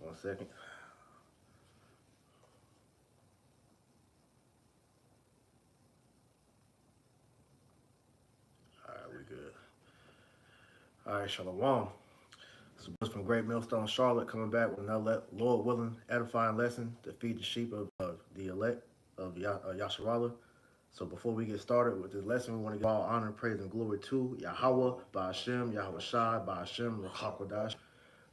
1 second. All right, we good. All right, Shalom. So it's from Great Millstone, Charlotte, coming back with another Lord willing, edifying lesson to feed the sheep of the elect of Yasharallah. So before we get started with this lesson, we want to give all honor, praise, and glory to Yahweh, Ba'ashem, Yahweh Shai, Ba'ashem, Rachakodash.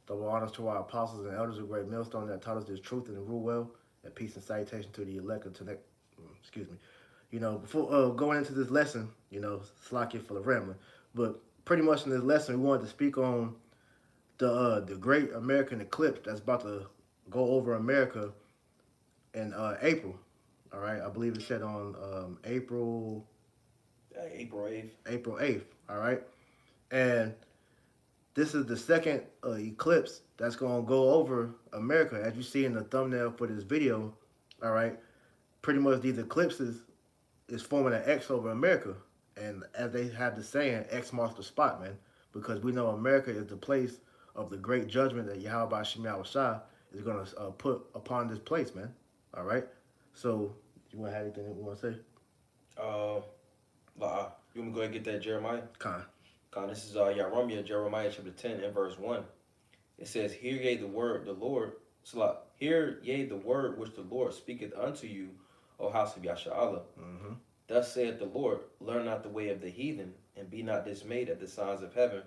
Double honors to our apostles and elders of Great Millstone that taught us this truth and rule well, and peace and salutation to the elect of Tanekh. Excuse me. Before going into this lesson, slack it for the rambling, but pretty much in this lesson, we wanted to speak on the great American eclipse that's about to go over America in April. All right, I believe it said on April 8th. April 8th. All right, and this is the second eclipse that's going to go over America, as you see in the thumbnail for this video. All right, pretty much these eclipses is forming an X over America, and as they have the saying, X marks the spot, man, because we know America is the place of the great judgment that Yahweh Shem Yahweh Shai is going to put upon this place, man. All right. So, you want to have anything you want to say? You want me to go ahead and get that Jeremiah? Khan. This is Jeremiah chapter 10 and verse 1. It says, Hear ye the word, the Lord, hear ye the word which the Lord speaketh unto you, O house of Yasharallah. Mm-hmm. Thus saith the Lord, Learn not the way of the heathen, and be not dismayed at the signs of heaven,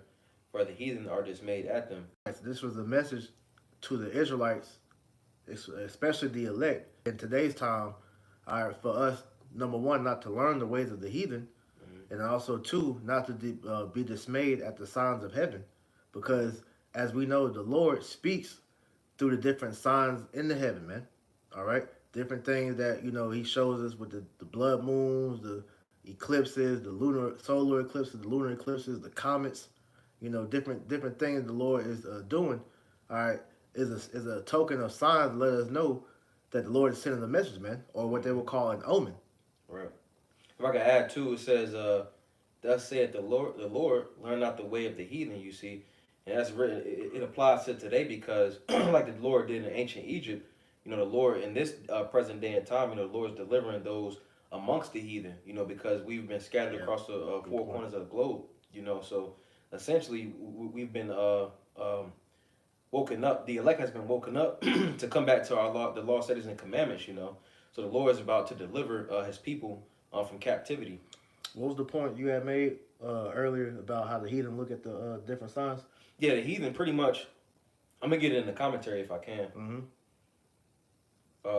for the heathen are dismayed at them. So this was a message to the Israelites, especially the elect. In today's time, for us, number one, not to learn the ways of the heathen, and also two, not to be dismayed at the signs of heaven, because as we know, the Lord speaks through the different signs in the heaven, man. All right, different things that He shows us with the blood moons, the eclipses, the solar eclipses, the lunar eclipses, the comets. Different things the Lord is doing. All right, is a token of signs to let us know that the Lord is sending a message, man, or what they would call an omen. Right. If I could add too, it says, "Thus saith the Lord, learn not the way of the heathen." You see, and that's written. It applies to today because, like the Lord did in ancient Egypt, the Lord in this present day and time, the Lord's delivering those amongst the heathen. Because we've been scattered across the four corners of the globe. So essentially, we've been woken up. The elect has been woken up to come back to our law, the law, statutes, and commandments. So the Lord is about to deliver His people from captivity. What was the point you had made earlier about how the heathen look at the different signs? Yeah, the heathen pretty much. I'm gonna get it in the commentary if I can. Mm-hmm.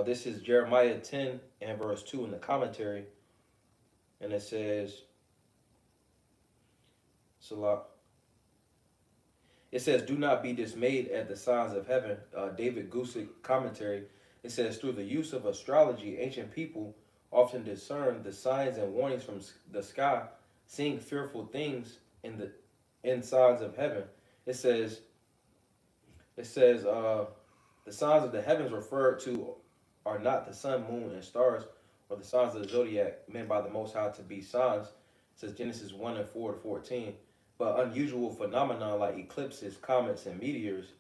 This is Jeremiah 10 and verse 2 in the commentary, and it says, Salah. It says, "Do not be dismayed at the signs of heaven." David Gusick commentary. It says, through the use of astrology, ancient people often discern the signs and warnings from the sky, seeing fearful things in signs of heaven. It says the signs of the heavens referred to are not the sun, moon, and stars, or the signs of the zodiac meant by the Most High to be signs. It says Genesis 1 and 4 to 14. But unusual phenomena like eclipses, comets, and meteors,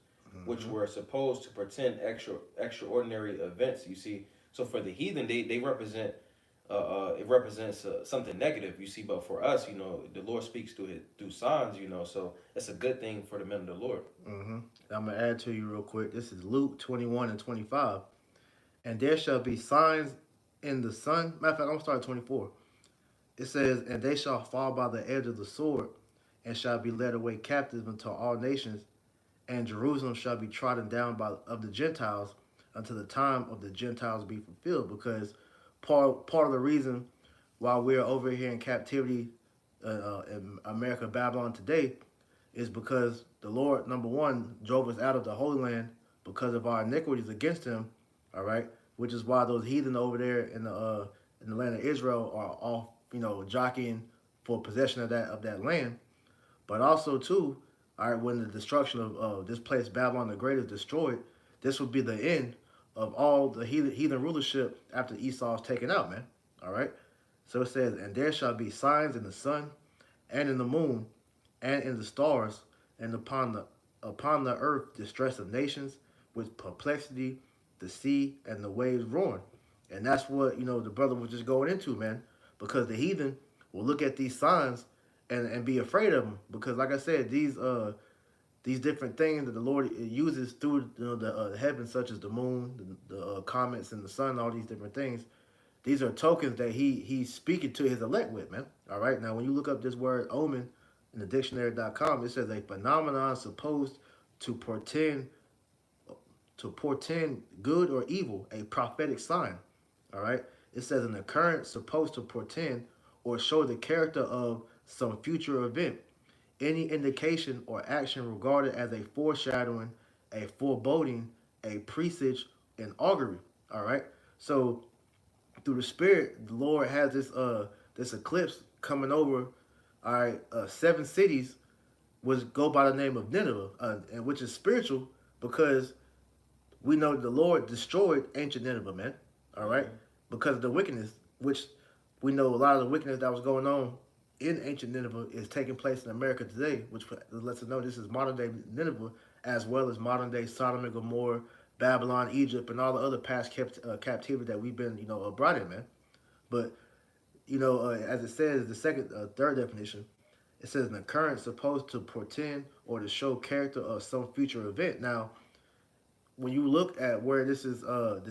which were supposed to portend extraordinary events. You see, so for the heathen, they represent it represents something negative. You see, but for us, the Lord speaks through signs. So it's a good thing for the men of the Lord. Mm-hmm. I'm gonna add to you real quick. This is Luke 21 and 25, and there shall be signs in the sun. Matter of fact, I'm gonna start at 24. It says, "And they shall fall by the edge of the sword, and shall be led away captive unto all nations, and Jerusalem shall be trodden down of the Gentiles until the time of the Gentiles be fulfilled." Because part of the reason why we're over here in captivity in America, Babylon today, is because the Lord, number one, drove us out of the Holy Land because of our iniquities against Him. All right, which is why those heathen over there in the land of Israel are all jockeying for possession of that land. But also, too, all right, when the destruction of this place, Babylon the Great, is destroyed, this will be the end of all the heathen rulership after Esau is taken out, man. All right? So it says, "And there shall be signs in the sun, and in the moon, and in the stars, and upon the earth distress of nations, with perplexity, the sea, and the waves roaring. And that's what, the brother was just going into, man. Because the heathen will look at these signs and be afraid of them. Because, like I said, these different things that the Lord uses through the heavens, such as the moon, the comets, and the sun, all these different things. These are tokens that he's speaking to his elect with, man. All right. Now, when you look up this word omen in the dictionary.com, it says a phenomenon supposed to portend good or evil, a prophetic sign. All right. It says an occurrence supposed to portend or show the character of some future event. Any indication or action regarded as a foreshadowing, a foreboding, a presage, an augury. All right. So through the spirit, the Lord has this eclipse coming over. All right, 7 cities which go by the name of Nineveh, and which is spiritual because we know the Lord destroyed ancient Nineveh, man. All right, because of the wickedness, which we know a lot of the wickedness that was going on in ancient Nineveh is taking place in America today, which lets us know this is modern day Nineveh as well as modern day Sodom and Gomorrah, Babylon, Egypt, and all the other past captivity that we've been, brought in, man. But as it says, the third definition, it says an occurrence supposed to portend or to show character of some future event. Now, when you look at where this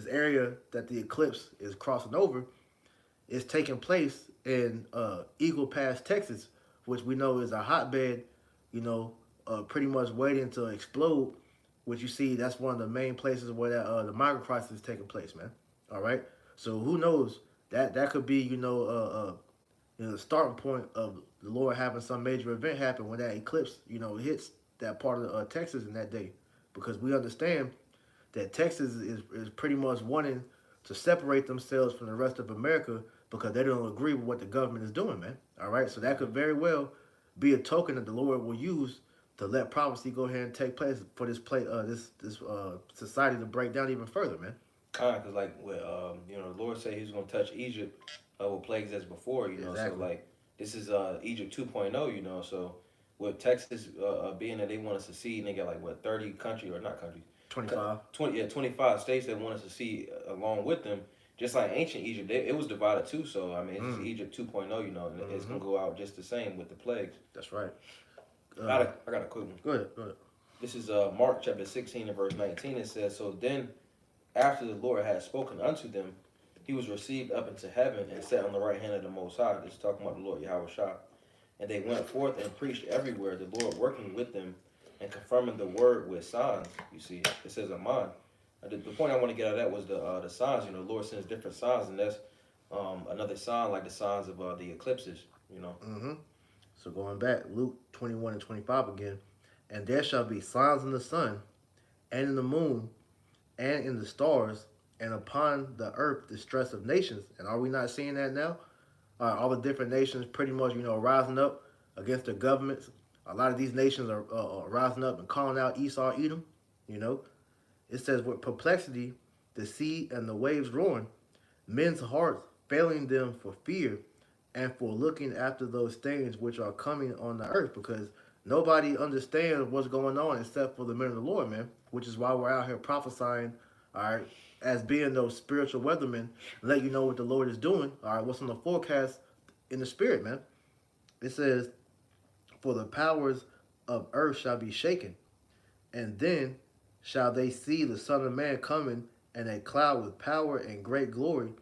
area that the eclipse is crossing over, it's taking place in Eagle Pass, Texas, which we know is a hotbed, pretty much waiting to explode. Which you see, that's one of the main places where the migrant crisis is taking place, man. All right, so who knows that could be the starting point of the Lord having some major event happen when that eclipse hits that part of Texas in that day, because we understand that Texas is pretty much wanting to separate themselves from the rest of America because they don't agree with what the government is doing, man. All right, so that could very well be a token that the Lord will use to let prophecy go ahead and take place for this society to break down even further, man. Kind of, because like the Lord said He's going to touch Egypt with plagues as before, Exactly. So like this is Egypt 2.0, So with Texas being that they want us to see, and they got like what 30 country or not countries, 25. 25 states that want us to see along with them. Just like ancient Egypt, it was divided too. So I mean, it's just Egypt 2.0, and it's gonna go out just the same with the plagues. That's right. I got a quick one. Go ahead. This is Mark chapter 16 and verse 19. It says, "So then, after the Lord had spoken unto them, He was received up into heaven and sat on the right hand of the Most High." This is talking about the Lord Yahweh Shah. "And they went forth and preached everywhere, the Lord working with them and confirming the word with signs." You see, it says Aman. The point I want to get at that was the signs. The Lord sends different signs, and that's another sign like the signs of the eclipses. So going back, Luke 21 and 25 again. And there shall be signs in the sun, and in the moon, and in the stars, and upon the earth distress of nations. And are we not seeing that now? All the different nations pretty much, rising up against their governments. A lot of these nations are rising up and calling out Esau, Edom. It says, with perplexity, the sea and the waves roaring, men's hearts failing them for fear and for looking after those things which are coming on the earth, because nobody understands what's going on except for the men of the Lord, man, which is why we're out here prophesying, all right, as being those spiritual weathermen, let you know what the Lord is doing, all right, what's on the forecast in the spirit, man. It says, for the powers of earth shall be shaken, and then shall they see the Son of Man coming in a cloud with power and great glory.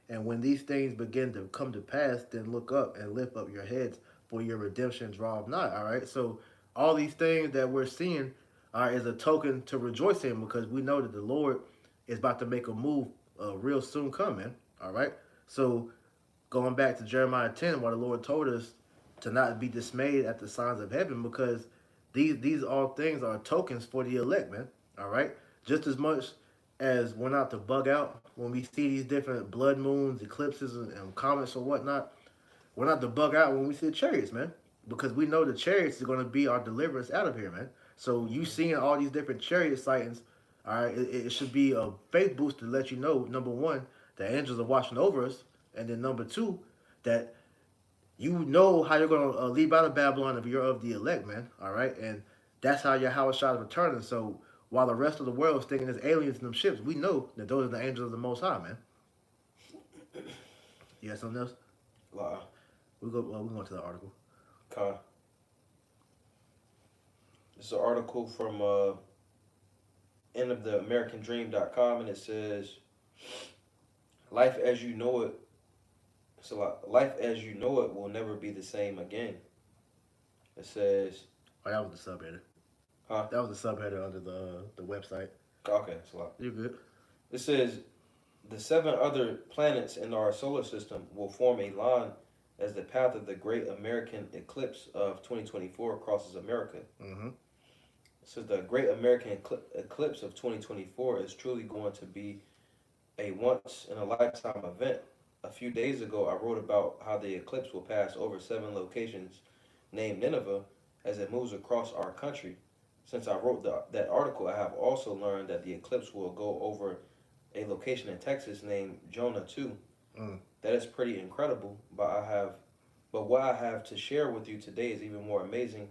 And when these things begin to come to pass, then look up and lift up your heads, for your redemption draweth nigh. All right. So all these things that we're seeing is a token to rejoice in, because we know that the Lord is about to make a move real soon coming. All right. So going back to Jeremiah 10, where the Lord told us to not be dismayed at the signs of heaven, because these all things are tokens for the elect, man. All right. Just as much as we're not to bug out when we see these different blood moons, eclipses, and comets or whatnot. We're not to bug out when we see the chariots, man, because we know the chariots are going to be our deliverance out of here, man. So you seeing all these different chariot sightings, all right, it should be a faith boost to let you know, number one, the angels are watching over us, and then number two, that you know how you're going to leave out of Babylon if you're of the elect, man, all right? And that's how your Yahweh Shah is returning. So while the rest of the world is thinking there's aliens in them ships. We know that those are the angels of the Most High, man. You got something else? Lie. We're going to the article. Okay. This is an article from endoftheamericandream.com, and it says, "Life as you know it." So life as you know it will never be the same again. It says, Oh, that was the subheader. huh? That was the subheader under the website. Okay, it's a lot. You're good. It says, the 7 other planets in our solar system will form a line as the path of the great American eclipse of 2024 crosses America. Mm-hmm. It says the great American eclipse of 2024 is truly going to be a once in a lifetime event. A few days ago, I wrote about how the eclipse will pass over 7 locations named Nineveh as it moves across our country. Since I wrote that article, I have also learned that the eclipse will go over a location in Texas named Jonah too. Mm. That is pretty incredible, but what I have to share with you today is even more amazing.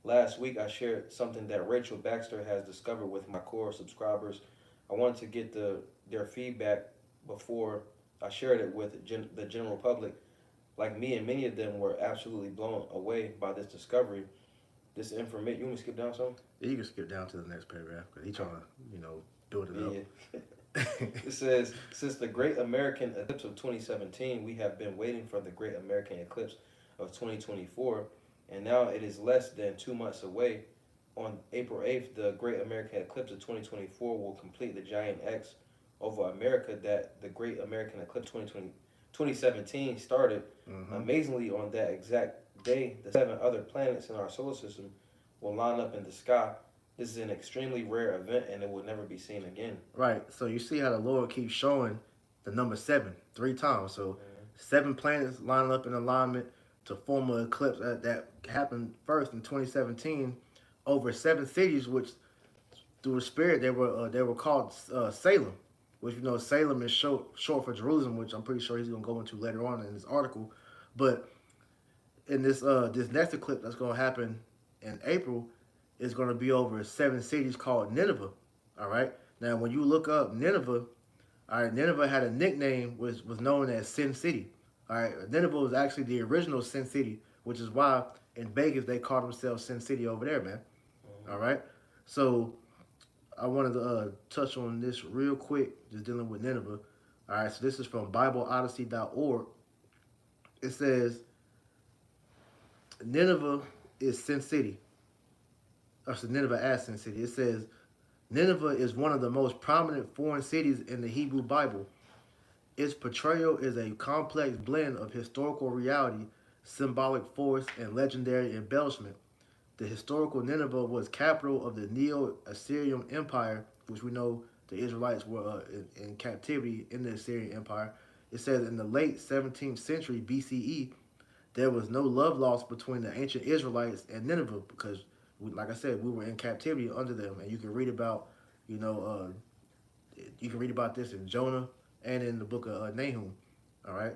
Last week I shared something that Rachel Baxter has discovered with my core subscribers. I wanted to get their feedback before I shared it with the general public. Like me and many of them were absolutely blown away by this discovery. This information. You want me to skip down some? Yeah, you can skip down to the next paragraph because he's trying to, build it up. It says, since the Great American Eclipse of 2017, we have been waiting for the Great American Eclipse of 2024, and now it is less than 2 months away. On April 8th, the Great American Eclipse of 2024 will complete the giant X over America that the Great American Eclipse 2017 started. Mm-hmm. Amazingly, on that exact day, the 7 other planets in our solar system will line up in the sky. This is an extremely rare event, and it will never be seen again. Right. So you see how the Lord keeps showing the number 7 3 times. So 7 planets line up in alignment to form an eclipse that happened first in 2017 over 7 cities, which through the Spirit they were called Salem, which Salem is short for Jerusalem, which I'm pretty sure he's gonna go into later on in this article. But in this next eclipse that's gonna happen in April, is going to be over 7 cities called Nineveh. All right. Now, when you look up Nineveh, all right, Nineveh had a nickname was known as Sin City. All right, Nineveh was actually the original Sin City, which is why in Vegas they call themselves Sin City over there, man. All right. So I wanted to touch on this real quick, just dealing with Nineveh. All right. So this is from BibleOdyssey.org. It says Nineveh is Sin City. So Nineveh as Sin City. It says, Nineveh is one of the most prominent foreign cities in the Hebrew Bible. Its portrayal is a complex blend of historical reality, symbolic force, and legendary embellishment. The historical Nineveh was capital of the Neo-Assyrian Empire, which we know the Israelites were in captivity in the Assyrian Empire. It says in the late 17th century BCE, there was no love lost between the ancient Israelites and Nineveh because like I said, we were in captivity under them, and you can read about, you can read about this in Jonah and in the book of Nahum. All right,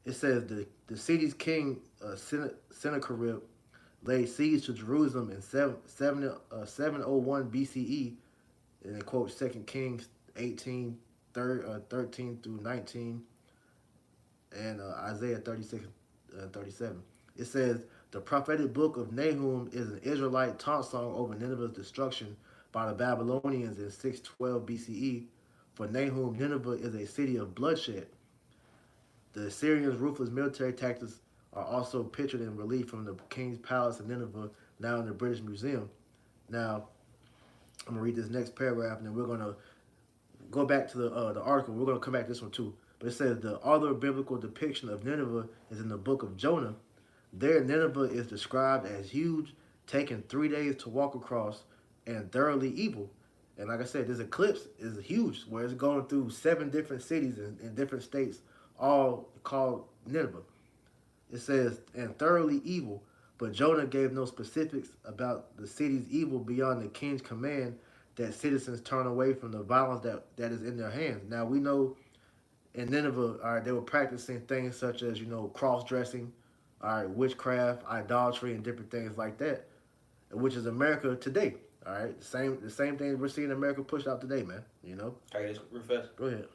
it says the city's king Sennacherib laid siege to Jerusalem in 701 BCE, and it quotes 2 Kings 18, 13 through 19, and Isaiah 36, 37. It says, the prophetic book of Nahum is an Israelite taunt song over Nineveh's destruction by the Babylonians in 612 BCE. For Nahum, Nineveh is a city of bloodshed. The Assyrians' ruthless military tactics are also pictured in relief from the king's palace in Nineveh, now in the British Museum. Now, I'm going to read this next paragraph, and then we're going to go back to the article. We're going to come back to this one too. But it says, the other biblical depiction of Nineveh is in the book of Jonah. There, Nineveh is described as huge, taking 3 days to walk across, and thoroughly evil. And like I said, this eclipse is huge, where it's going through 7 different cities in different states, all called Nineveh. It says, and thoroughly evil, but Jonah gave no specifics about the city's evil beyond the king's command that citizens turn away from the violence that is in their hands. Now, we know in Nineveh, they were practicing things such as, cross-dressing, witchcraft, idolatry, and different things like that, which is America today. All right, the same thing we're seeing America push out today, man. I get this real fast. Go ahead.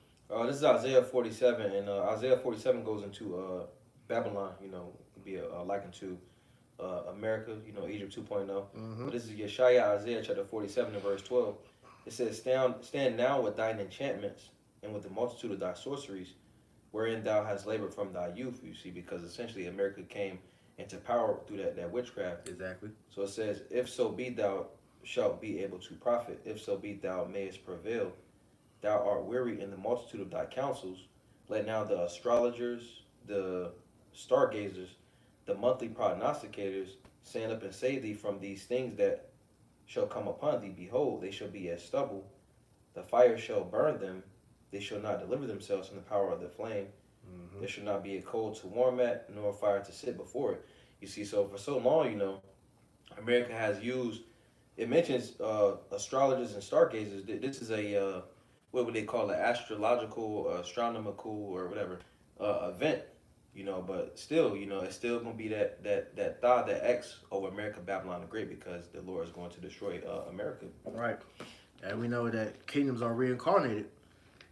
This is Isaiah 47, and Isaiah 47 goes into Babylon. Could be likened to America. Egypt 2.0. Mm-hmm. But this is Yeshaya Isaiah chapter 47 and verse 12. It says, stand now with thine enchantments and with the multitude of thy sorceries, wherein thou hast labored from thy youth. You see, because essentially America came into power through that witchcraft. Exactly. So it says, if so be thou shalt be able to profit, if so be thou mayest prevail. Thou art weary in the multitude of thy counsels. Let now the astrologers, the stargazers, the monthly prognosticators stand up and save thee from these things that shall come upon thee. Behold, they shall be as stubble. The fire shall burn them. They shall not deliver themselves from the power of the flame. Mm-hmm. There shall not be a coal to warm at, nor a fire to sit before it. You see, so for so long, America has used, it mentions astrologers and stargazers. This is a, what would they call it, astrological, astronomical, or whatever, event, but still, it's still going to be that thought, that X over America, Babylon the Great, because the Lord is going to destroy America. Right. And we know that kingdoms are reincarnated,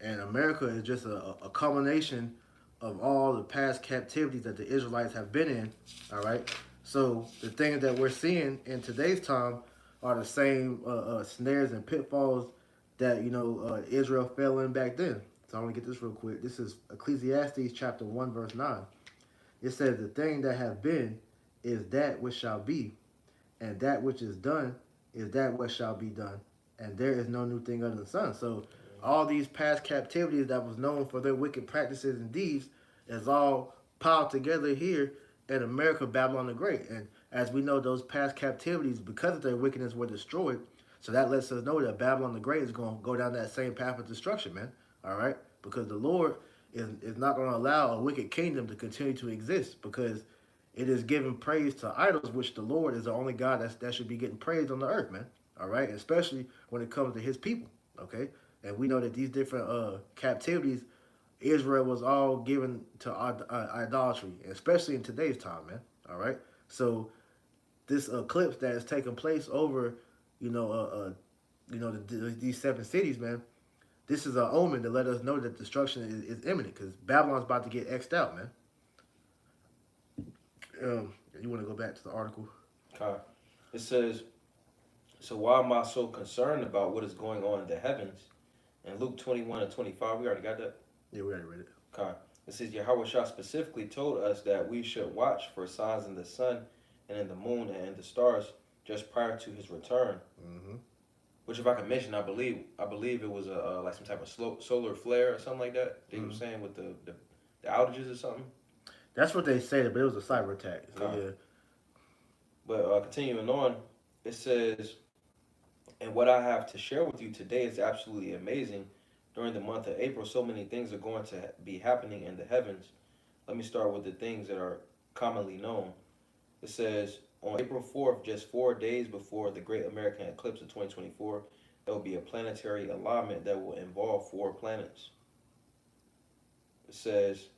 and America is just a culmination of all the past captivities that the Israelites have been in. All right. So the things that we're seeing in today's time are the same snares and pitfalls that Israel fell in back then. So I want to get this real quick. This is Ecclesiastes chapter 1 verse 9. It says, the thing that have been is that which shall be, and that which is done is that which shall be done, and there is no new thing under the sun. So all these past captivities that was known for their wicked practices and deeds is all piled together here in America, Babylon the Great. And as we know, those past captivities, because of their wickedness, were destroyed. So that lets us know that Babylon the Great is going to go down that same path of destruction, man. All right? Because the Lord is not going to allow a wicked kingdom to continue to exist, because it is giving praise to idols, which the Lord is the only God that should be getting praised on the earth, man. All right? Especially when it comes to his people, okay? And we know that these different captivities, Israel was all given to idolatry, especially in today's time, man. All right? So this eclipse that is taking place over, these 7 cities, man, this is an omen to let us know that destruction is imminent, because Babylon's about to get X'd out, man. You want to go back to the article? Okay. It says, so why am I so concerned about what is going on in the heavens? In Luke 21 and 25, we already got that? Yeah, we already read it. Okay. It says, Yahweh Shah specifically told us that we should watch for signs in the sun and in the moon and in the stars just prior to his return. Mm-hmm. Which, if I can mention, I believe it was like some type of solar flare or something like that. They were saying with the outages or something. That's what they said, but it was a cyber attack. So, Okay. yeah. But continuing on, it says, and what I have to share with you today is absolutely amazing. During the month of April, so many things are going to be happening in the heavens. Let me start with the things that are commonly known. It says, on April 4th, just 4 days before the Great American Eclipse of 2024, there will be a planetary alignment that will involve 4 planets. It says,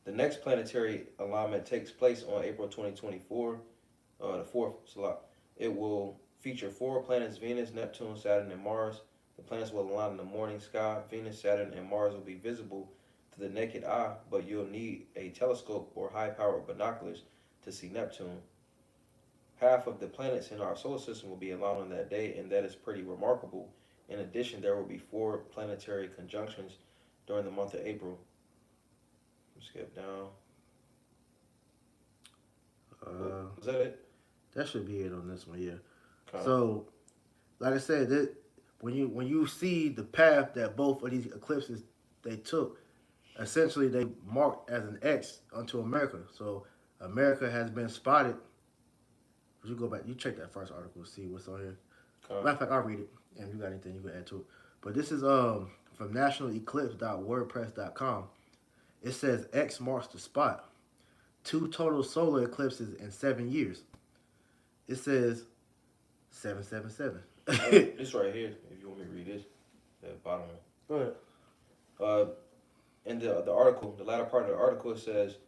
the next planetary alignment takes place on April 2024, the 4th slot. It will feature 4 planets, Venus, Neptune, Saturn, and Mars. The planets will align in the morning sky. Venus, Saturn, and Mars will be visible to the naked eye, but you'll need a telescope or high-powered binoculars to see Neptune. Half of the planets in our solar system will be aligned on that day, and that is pretty remarkable. In addition, there will be 4 planetary conjunctions during the month of April. Skip down. Is that it? That should be it on this one, yeah. Okay. So, like I said, when you see the path that both of these eclipses they took, essentially they marked as an X onto America. So America has been spotted. You go back, you check that first article to see what's on here. Okay. Matter of fact, I'll read it, and if you got anything you can add to it. But this is from nationaleclipse.wordpress.com. It says X marks the spot. 2 total solar eclipses in 7 years. It says 777. This right here, if you want me to read this, the bottom one. Go ahead. In the article, the latter part of the article, it says,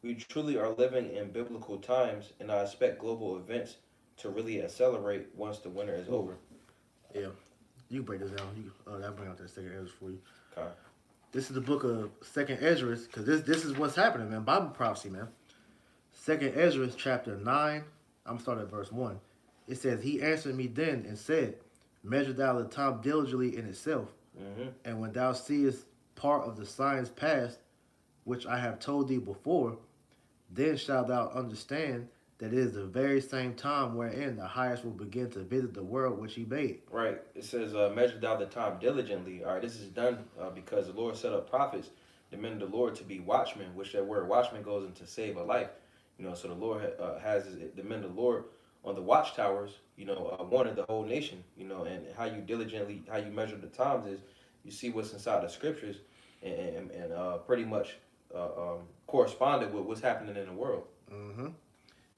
we truly are living in biblical times, and I expect global events to really accelerate once the winter is over. Yeah. You can break this down. I'll bring out that second Ezra for you. Okay. This is the book of Second Ezra, because this is what's happening, man. Bible prophecy, man. Second Ezra, chapter 9. I'm starting at verse 1. It says, He answered me then and said, Measure thou the time diligently in itself, and when thou seest part of the signs past, which I have told thee before, then shalt thou understand that it is the very same time wherein the highest will begin to visit the world which he made. Right. It says, measure thou the time diligently. All right, this is done because the Lord set up prophets, the men of the Lord, to be watchmen, which that word watchman goes into save a life. So the Lord has the men of the Lord on the watchtowers, warning the whole nation, and how you measure the times is you see what's inside the scriptures and pretty much corresponded with what's happening in the world. Mm-hmm.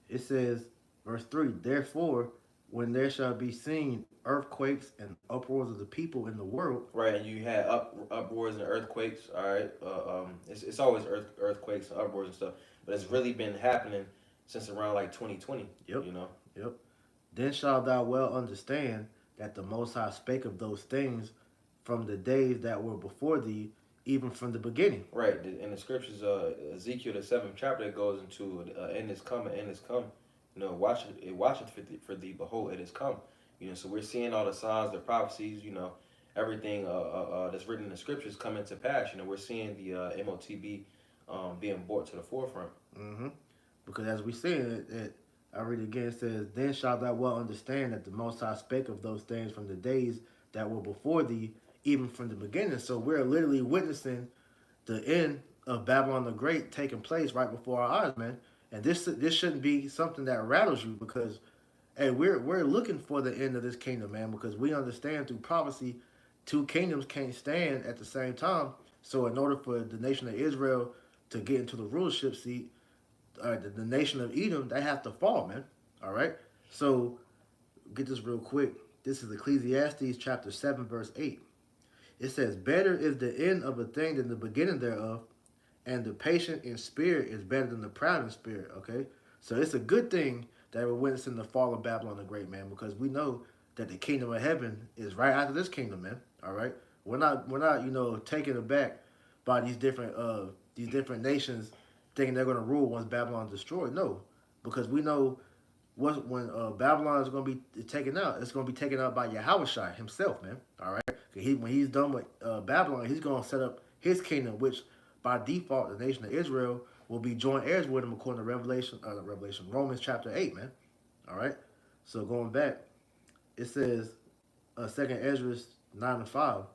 It says, verse 3, Therefore, when there shall be seen earthquakes and uproars of the people in the world. Right, and you had uproars and earthquakes, all right? It's always earthquakes and uproars and stuff, but it's really been happening since around like 2020, Yep. Yep. Then shalt thou well understand that the Most High spake of those things from the days that were before thee, even from the beginning. Right, in the scriptures, Ezekiel, the 7th chapter, it goes into end is come, end is come. Watcheth for thee, behold, it is come. So we're seeing all the signs, the prophecies, everything that's written in the scriptures coming to pass. We're seeing the MOTB being brought to the forefront. Mm-hmm. Because as we see it, I read again, it says, Then shalt thou well understand that the Most High spake of those things from the days that were before thee, even from the beginning. So we're literally witnessing the end of Babylon the Great taking place right before our eyes, man. And this shouldn't be something that rattles you, because, hey, we're looking for the end of this kingdom, man, because we understand through prophecy, two kingdoms can't stand at the same time. So in order for the nation of Israel to get into the rulership seat, the nation of Edom, they have to fall, man. All right? So get this real quick. This is Ecclesiastes chapter 7, verse 8. It says, Better is the end of a thing than the beginning thereof, and the patient in spirit is better than the proud in spirit, okay? So it's a good thing that we're witnessing the fall of Babylon the Great, man, because we know that the kingdom of heaven is right after this kingdom, man. All right? We're not taken aback by these different nations thinking they're going to rule once Babylon is destroyed. No, because we know when Babylon is going to be taken out, it's going to be taken out by Yahushua himself, man. All right? When he's done with Babylon, he's going to set up his kingdom, which by default, the nation of Israel will be joint heirs with him according to Romans chapter 8, man. All right? So going back, it says, 2nd Ezra 9:5,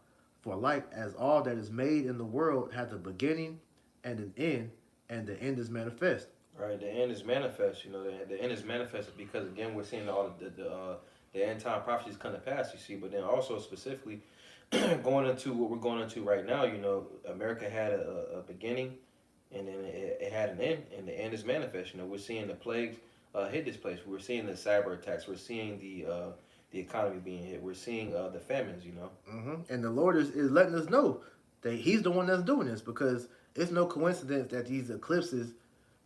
For like as all that is made in the world hath a beginning and an end, and the end is manifest. Right, the end is manifest. The end is manifested because, again, we're seeing all the end time prophecies come to pass, you see. But then also specifically going into what we're going into right now, America had a beginning, and then it had an end, and the end is manifest. We're seeing the plagues hit this place. We're seeing the cyber attacks. We're seeing the economy being hit. We're seeing the famines. Mm-hmm. And the Lord is letting us know that He's the one that's doing this, because it's no coincidence that these eclipses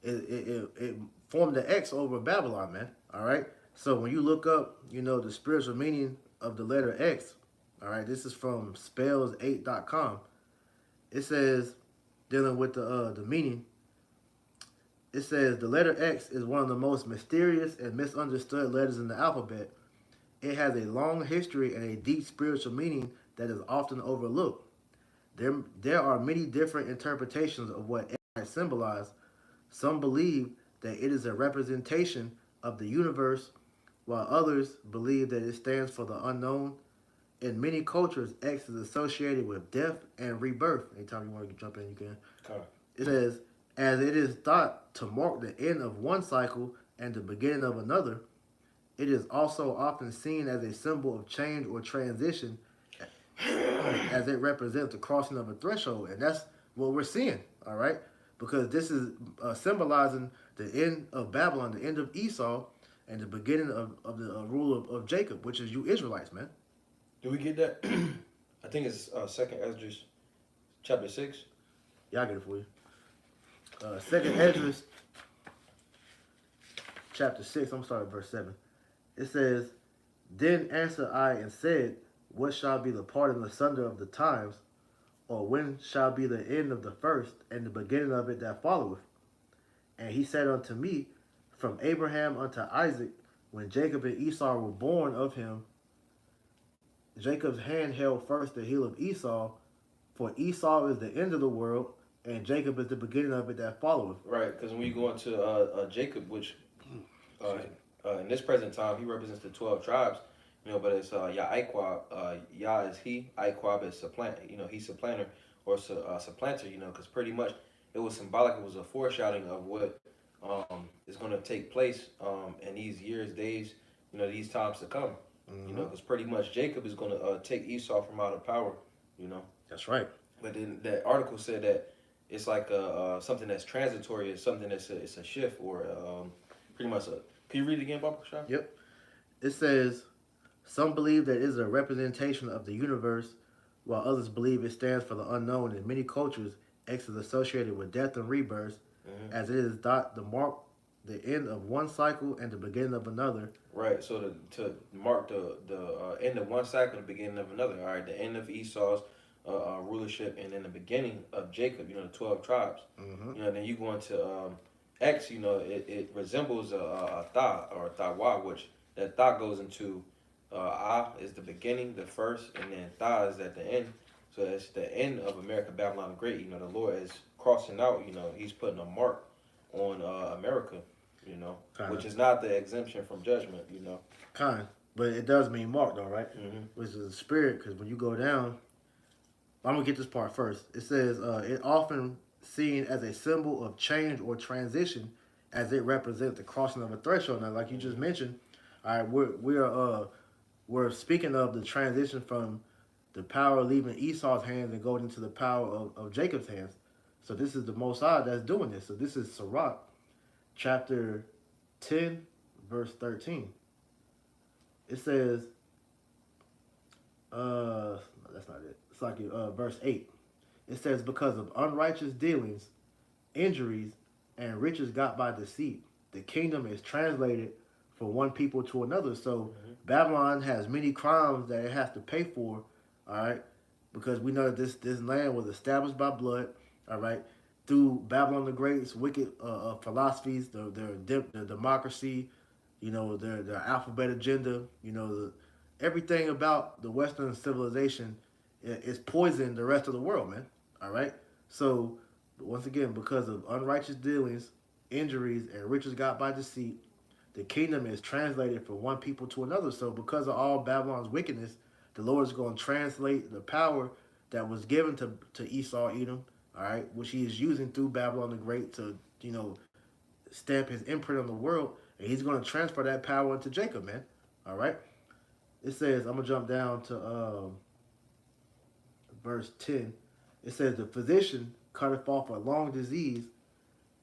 it formed the X over Babylon, man. All right. So when you look up, the spiritual meaning of the letter X. All right, this is from spells8.com. It says, dealing with the meaning, it says the letter X is one of the most mysterious and misunderstood letters in the alphabet. It has a long history and a deep spiritual meaning that is often overlooked. There are many different interpretations of what X might symbolize. Some believe that it is a representation of the universe, while others believe that it stands for the unknown. In many cultures, X is associated with death and rebirth. Anytime you want to jump in, you can. Okay. It says, as it is thought to mark the end of one cycle and the beginning of another, it is also often seen as a symbol of change or transition, as it represents the crossing of a threshold. And that's what we're seeing, all right? Because this is symbolizing the end of Babylon, the end of Esau, and the beginning of the rule of Jacob, which is you Israelites, man. Do we get that? I think it's 2nd Ezra chapter 6. Yeah, I get it for you. 2nd Ezra chapter 6, I'm starting at verse 7. It says, Then answered I and said, What shall be the part and the sunder of the times, or when shall be the end of the first and the beginning of it that followeth? And he said unto me, From Abraham unto Isaac, when Jacob and Esau were born of him, Jacob's hand held first the heel of Esau, for Esau is the end of the world, and Jacob is the beginning of it that followeth. Right, because when you go into Jacob, which uh, in this present time he represents the 12 tribes, but it's Yah Iquab. Yah is he, Iquab is supplant. He's supplanter or supplanter. Because pretty much it was symbolic. It was a foreshadowing of what is going to take place in these years, days, these times to come. Because pretty much Jacob is going to take Esau from out of power. You know. That's right. But then that article said that it's like something that's transitory. It's something it's a shift or pretty much a. Can you read it again, Papa Sean? Yep. It says, Some believe that it is a representation of the universe, while others believe it stands for the unknown. In many cultures, X is associated with death and rebirth, as it is the mark the end of one cycle and the beginning of another. Right. So to mark the end of one cycle and the beginning of another. All right. The end of Esau's rulership and then the beginning of Jacob. The 12 tribes. Then you go into X. It resembles a Tha or a Thawa, which that Tha goes into Ah is the beginning, the first, and then Tha is at the end. So it's the end of America, Babylon the Great. The Lord is crossing out. He's putting a mark on America. Which is not the exemption from judgment. Kind. But it does mean mark, though, right? Which is a spirit, because when you go down, I'm going to get this part first. It says, it often seen as a symbol of change or transition, as it represents the crossing of a threshold. Now, like you just mentioned, all right, we're speaking of the transition from the power leaving Esau's hands and going into the power of Jacob's hands. So this is the Most High that's doing this. So this is Sirach, chapter 10, verse 13. It says, that's not it. It's like verse 8. It says, Because of unrighteous dealings, injuries, and riches got by deceit, the kingdom is translated from one people to another. So Babylon has many crimes that it has to pay for, all right? Because we know that this land was established by blood, all right? Through Babylon the Great's wicked philosophies, their democracy, their alphabet agenda, everything about the Western civilization is poisoning the rest of the world, man. All right. So once again, because of unrighteous dealings, injuries, and riches got by deceit, the kingdom is translated from one people to another. So because of all Babylon's wickedness, the Lord is going to translate the power that was given to Esau, Edom, all right, which he is using through Babylon the Great to, stamp his imprint on the world, and he's going to transfer that power into Jacob, man. All right. It says, I'm going to jump down to verse 10. It says, The physician cutteth off a long disease,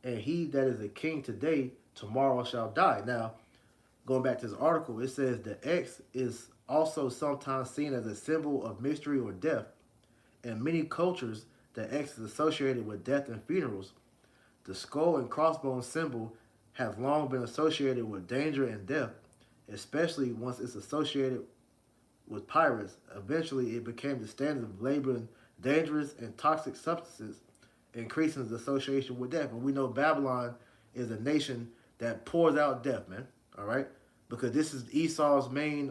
and he that is a king today, tomorrow shall die. Now, going back to this article, it says the X is also sometimes seen as a symbol of mystery or death. In many cultures, the X is associated with death and funerals. The skull and crossbones symbol has long been associated with danger and death, especially once it's associated with pirates. Eventually, it became the standard of labeling dangerous and toxic substances, increasing the association with death. And we know Babylon is a nation that pours out death, man. All right, because this is Esau's main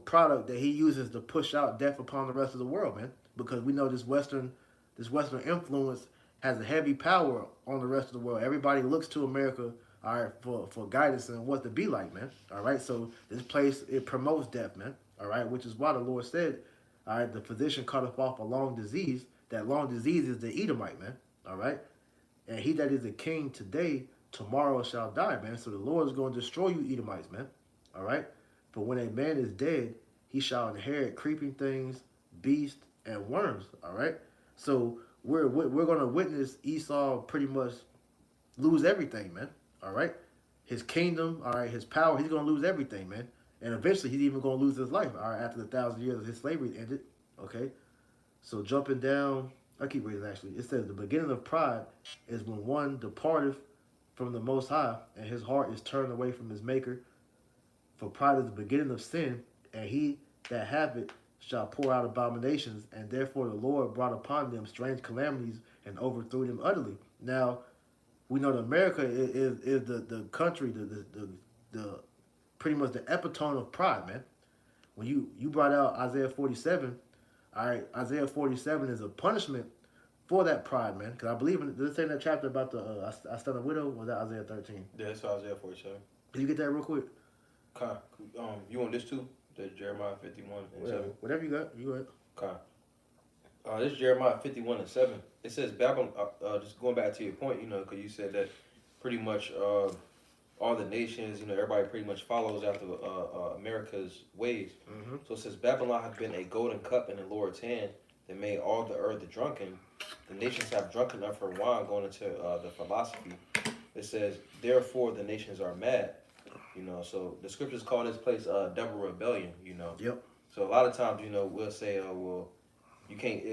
product that he uses to push out death upon the rest of the world, man. Because we know this Western influence has a heavy power on the rest of the world. Everybody looks to America, all right, for guidance and what to be like, man. All right, so this place, it promotes death, man. All right, which is why the Lord said, all right, the physician cutteth off a long disease. That long disease is the Edomite, man. All right, and he that is a king today, tomorrow shall die, man. So the Lord is going to destroy you, Edomites, man. All right, for when a man is dead, he shall inherit creeping things, beasts, and worms. All right, so we're going to witness Esau pretty much lose everything, man. All right, his kingdom, all right, his power, he's going to lose everything, man. And eventually, he's even going to lose his life, all right, after the 1,000 years of his slavery ended. Okay, so jumping down, I keep reading actually. It says the beginning of pride is when one departeth from the Most High, and his heart is turned away from his Maker. For pride is the beginning of sin, and he that hath it shall pour out abominations, and therefore the Lord brought upon them strange calamities and overthrew them utterly. Now, we know that America is the country, the pretty much the epitome of pride, man. When you brought out Isaiah 47, all right, Isaiah 47 is a punishment for that pride, man. Because I believe in, did it say in that chapter about the I stand a widow? Or was that Isaiah 13? Yeah, that's Isaiah 47. Can you get that real quick? Okay. You want this too? The Jeremiah 51 and 7. Whatever you got, you got. Okay. This is Jeremiah 51 and 7. It says Babylon. Just going back to your point, because you said that pretty much all the nations, everybody pretty much follows after America's ways. Mm-hmm. So it says Babylon hath been a golden cup in the Lord's hand that made all the earth drunken. The nations have drunken of her wine, going into the philosophy. It says, therefore the nations are mad. So the scriptures call this place double rebellion. Yep. So a lot of times, we'll say, well, you can't,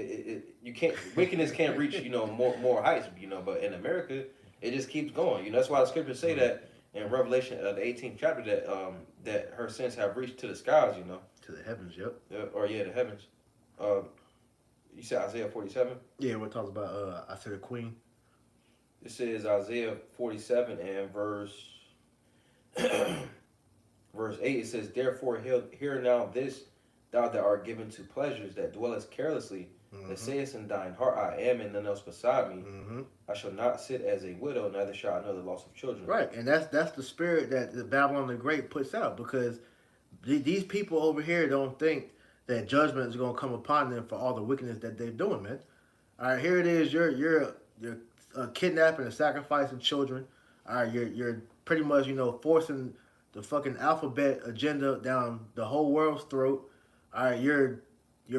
you can't, wickedness can't reach, more heights, but in America, it just keeps going. That's why the scriptures say that in Revelation, the 18th chapter, that her sins have reached to the skies, To the heavens, yep. The heavens. You said Isaiah 47? Yeah, what talks about, I said a queen. It says Isaiah 47 and verse 8, it says, therefore hear now this, thou that art given to pleasures, that dwellest carelessly, that sayest in thine heart, I am, and none else beside me. I shall not sit as a widow, neither shall I know the loss of children. Right, and that's the spirit that the Babylon the Great puts out, because these people over here don't think that judgment is going to come upon them for all the wickedness that they're doing, man. All right, here it is. You're kidnapping and sacrificing children. All right, you're pretty much forcing the fucking alphabet agenda down the whole world's throat. All right, you're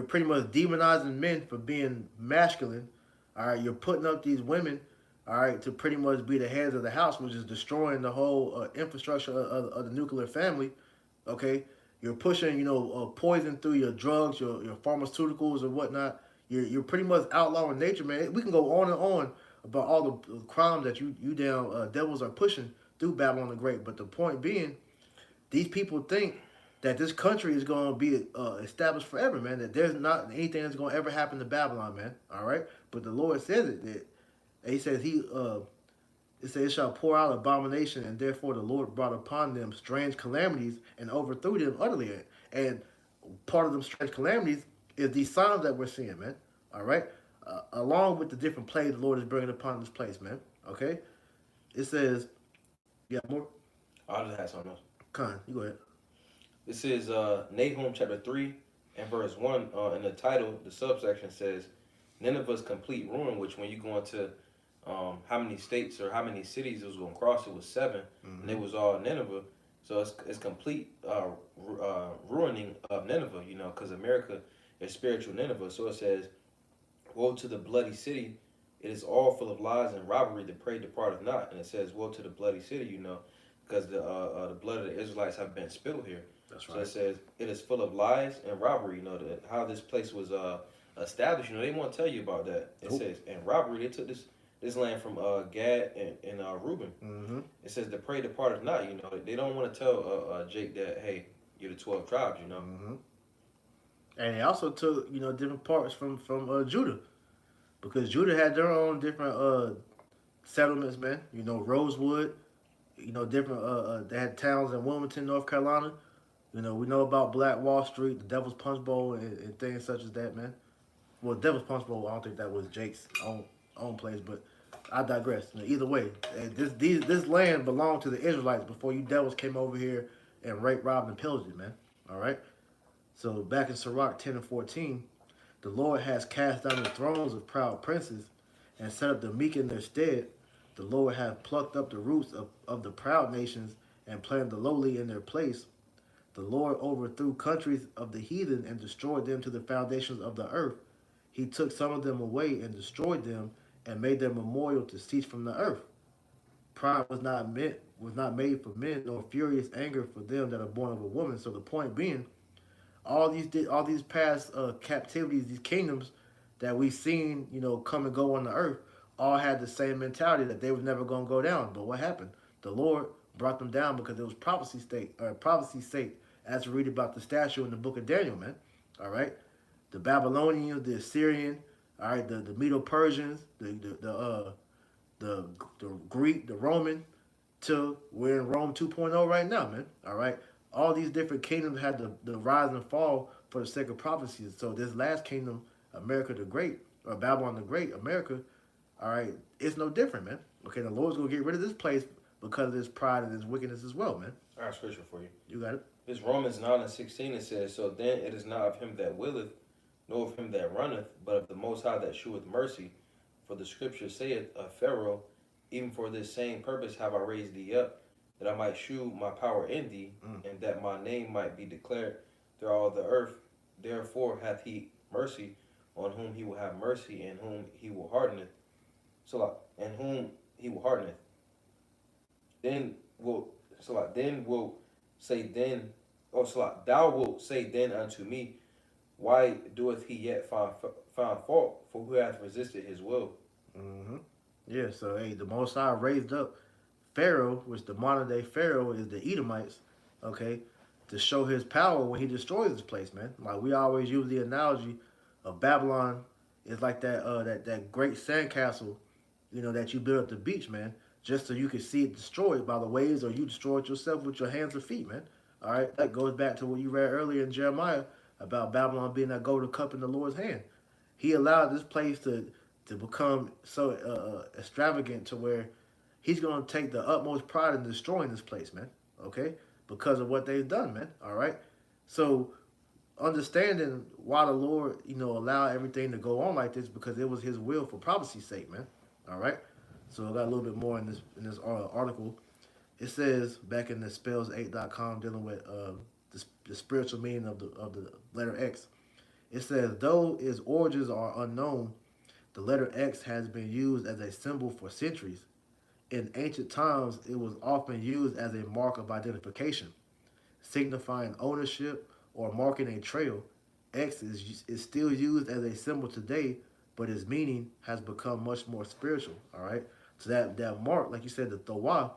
pretty much demonizing men for being masculine. All right, you're putting up these women, all right, to pretty much be the heads of the house, which is destroying the whole infrastructure of the nuclear family. Okay, you're pushing poison through your drugs, your pharmaceuticals and whatnot. You're pretty much outlawing nature, man. We can go on and on about all the crimes that you damn devils are pushing through Babylon the Great. But the point being, these people think that this country is going to be established forever, man. That there's not anything that's going to ever happen to Babylon, man. All right, but the Lord says it. That he says it says it shall pour out abomination, and therefore the Lord brought upon them strange calamities and overthrew them utterly. And part of them strange calamities is these signs that we're seeing, man. All right, along with the different plagues the Lord is bringing upon this place, man. Okay, it says, you got more? I just had something else. Con, you go ahead. This is Nahum chapter 3 and verse 1. In the title, the subsection says, Nineveh's complete ruin, which when you go into how many states or how many cities it was going to cross, it was 7, and it was all Nineveh. So it's complete ruining of Nineveh, because America is spiritual Nineveh. So it says, woe to the bloody city, it is all full of lies and robbery, the prey departeth not. And it says, woe to the bloody city, because the blood of the Israelites have been spilled here. That's right. So it says, it is full of lies and robbery, how this place was established. They won't tell you about that. It says, and robbery, they took this land from Gad and Reuben. It says, the prey departeth not, They don't want to tell Jake that, hey, you're the 12 tribes, And they also took, different parts from Judah. Because Judah had their own different settlements, man. Rosewood, different, they had towns in Wilmington, North Carolina. We know about Black Wall Street, the Devil's Punch Bowl, and things such as that, man. Well, Devil's Punch Bowl, I don't think that was Jake's own place, but I digress. Either way, this land belonged to the Israelites before you devils came over here and raped, robbed, and pillaged it, man. All right? So back in Sirach 10 and 14, the Lord has cast down the thrones of proud princes and set up the meek in their stead. The Lord hath plucked up the roots of the proud nations and planted the lowly in their place. The Lord overthrew countries of the heathen and destroyed them to the foundations of the earth. He took some of them away and destroyed them and made their memorial to cease from the earth. Pride was not made for men, nor furious anger for them that are born of a woman. So the point being, all these past captivities, these kingdoms that we've seen, come and go on the earth, all had the same mentality that they was never going to go down. But what happened? The Lord brought them down because it was prophecy's sake, as we read about the statue in the book of Daniel, man. All right, the Babylonians, the Assyrian, all right, the Medo-Persians, the Greek, the Roman, till we're in Rome 2.0 right now, man. All right, all these different kingdoms had the rise and fall for the sake of prophecies. So this last kingdom, America the Great, or Babylon the Great, America, all right, it's no different, man. Okay, the Lord's gonna get rid of this place because of his pride and his wickedness as well, man. I got scripture for you. You got it. This Romans 9:16, it says, "So then it is not of him that willeth, nor of him that runneth, but of the Most High that sheweth mercy. For the scripture saith of Pharaoh, even for this same purpose have I raised thee up, that I might shew my power in thee, and that my name might be declared through all the earth. Therefore hath he mercy on whom he will have mercy, and whom he will hardeneth. And whom he will hardeneth. Thou wilt say then unto me, why doeth he yet find fault? For who hath resisted his will?" Mm-hmm. Yeah. So hey, the Most High raised up Pharaoh, which the modern day Pharaoh is the Edomites. Okay, to show his power when he destroys this place, man. Like we always use the analogy of Babylon is like that great sandcastle, that you build at the beach, man, just so you can see it destroyed by the waves, or you destroy it yourself with your hands or feet, man. All right, that goes back to what you read earlier in Jeremiah about Babylon being that golden cup in the Lord's hand. He allowed this place to become so extravagant to where he's going to take the utmost pride in destroying this place, man. Okay, because of what they've done, man. All right, so understanding why the Lord, allowed everything to go on like this, because it was His will for prophecy's sake, man. All right. So I got a little bit more in this article. It says back in the spells8.com dealing with the spiritual meaning of the letter X. It says though its origins are unknown, the letter X has been used as a symbol for centuries. In ancient times, it was often used as a mark of identification, signifying ownership or marking a trail. X is still used as a symbol today, but its meaning has become much more spiritual. All right, so that mark, like you said, the Thawa,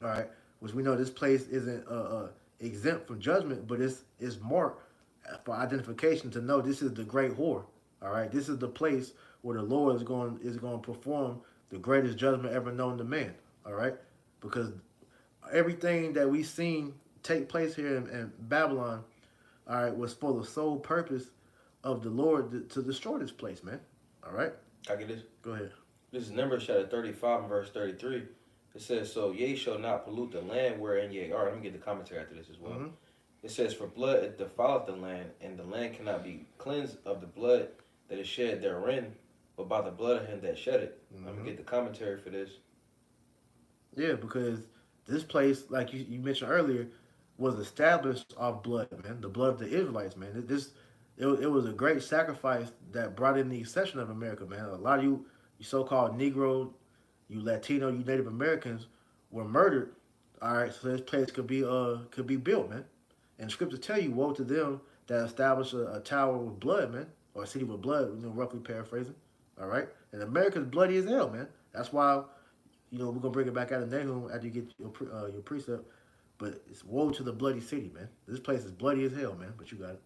all right, which we know this place isn't exempt from judgment, but it's marked for identification to know this is the great whore. All right, this is the place where the Lord is going to perform the greatest judgment ever known to man. All right, because everything that we've seen take place here in Babylon, all right, was for the sole purpose of the Lord to destroy this place, man. All right. I get this. Go ahead. This is Numbers chapter 35 and verse 33. It says, "So ye shall not pollute the land wherein ye are." Let me get the commentary after this as well. Mm-hmm. It says, "For blood it defileth the land, and the land cannot be cleansed of the blood that is shed therein, but by the blood of him that shed it." Mm-hmm. Let me get the commentary for this. Yeah, because this place, like you mentioned earlier, was established off blood, man. The blood of the Israelites, man. It was a great sacrifice that brought in the accession of America, man. A lot of you so-called Negro, you Latino, you Native Americans were murdered. All right, so this place could be built, man. And the scriptures tell you, woe to them that establish a tower with blood, man, or a city with blood, roughly paraphrasing. All right, and America's bloody as hell, man. That's why, we're gonna bring it back out of Nahum after you get your precept. But it's woe to the bloody city, man. This place is bloody as hell, man. But you got it.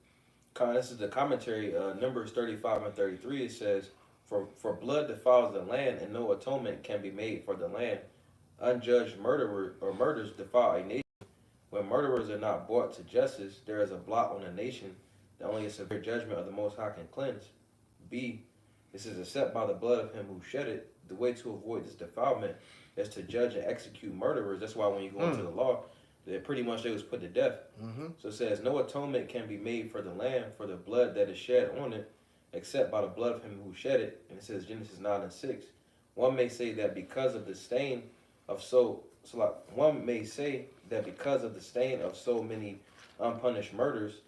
This is the commentary, Numbers 35 and 33. It says, For blood defiles the land, and no atonement can be made for the land. Unjudged murders defile a nation. When murderers are not brought to justice, there is a blot on a nation that only a severe judgment of the Most High can cleanse. B. This is except by the blood of him who shed it. The way to avoid this defilement is to judge and execute murderers. That's why when you go into the law, they was put to death. Mm-hmm. So it says, no atonement can be made for the land for the blood that is shed on it, except by the blood of him who shed it. And it says Genesis 9 and 6. One may say that because of the stain of so many unpunished murders,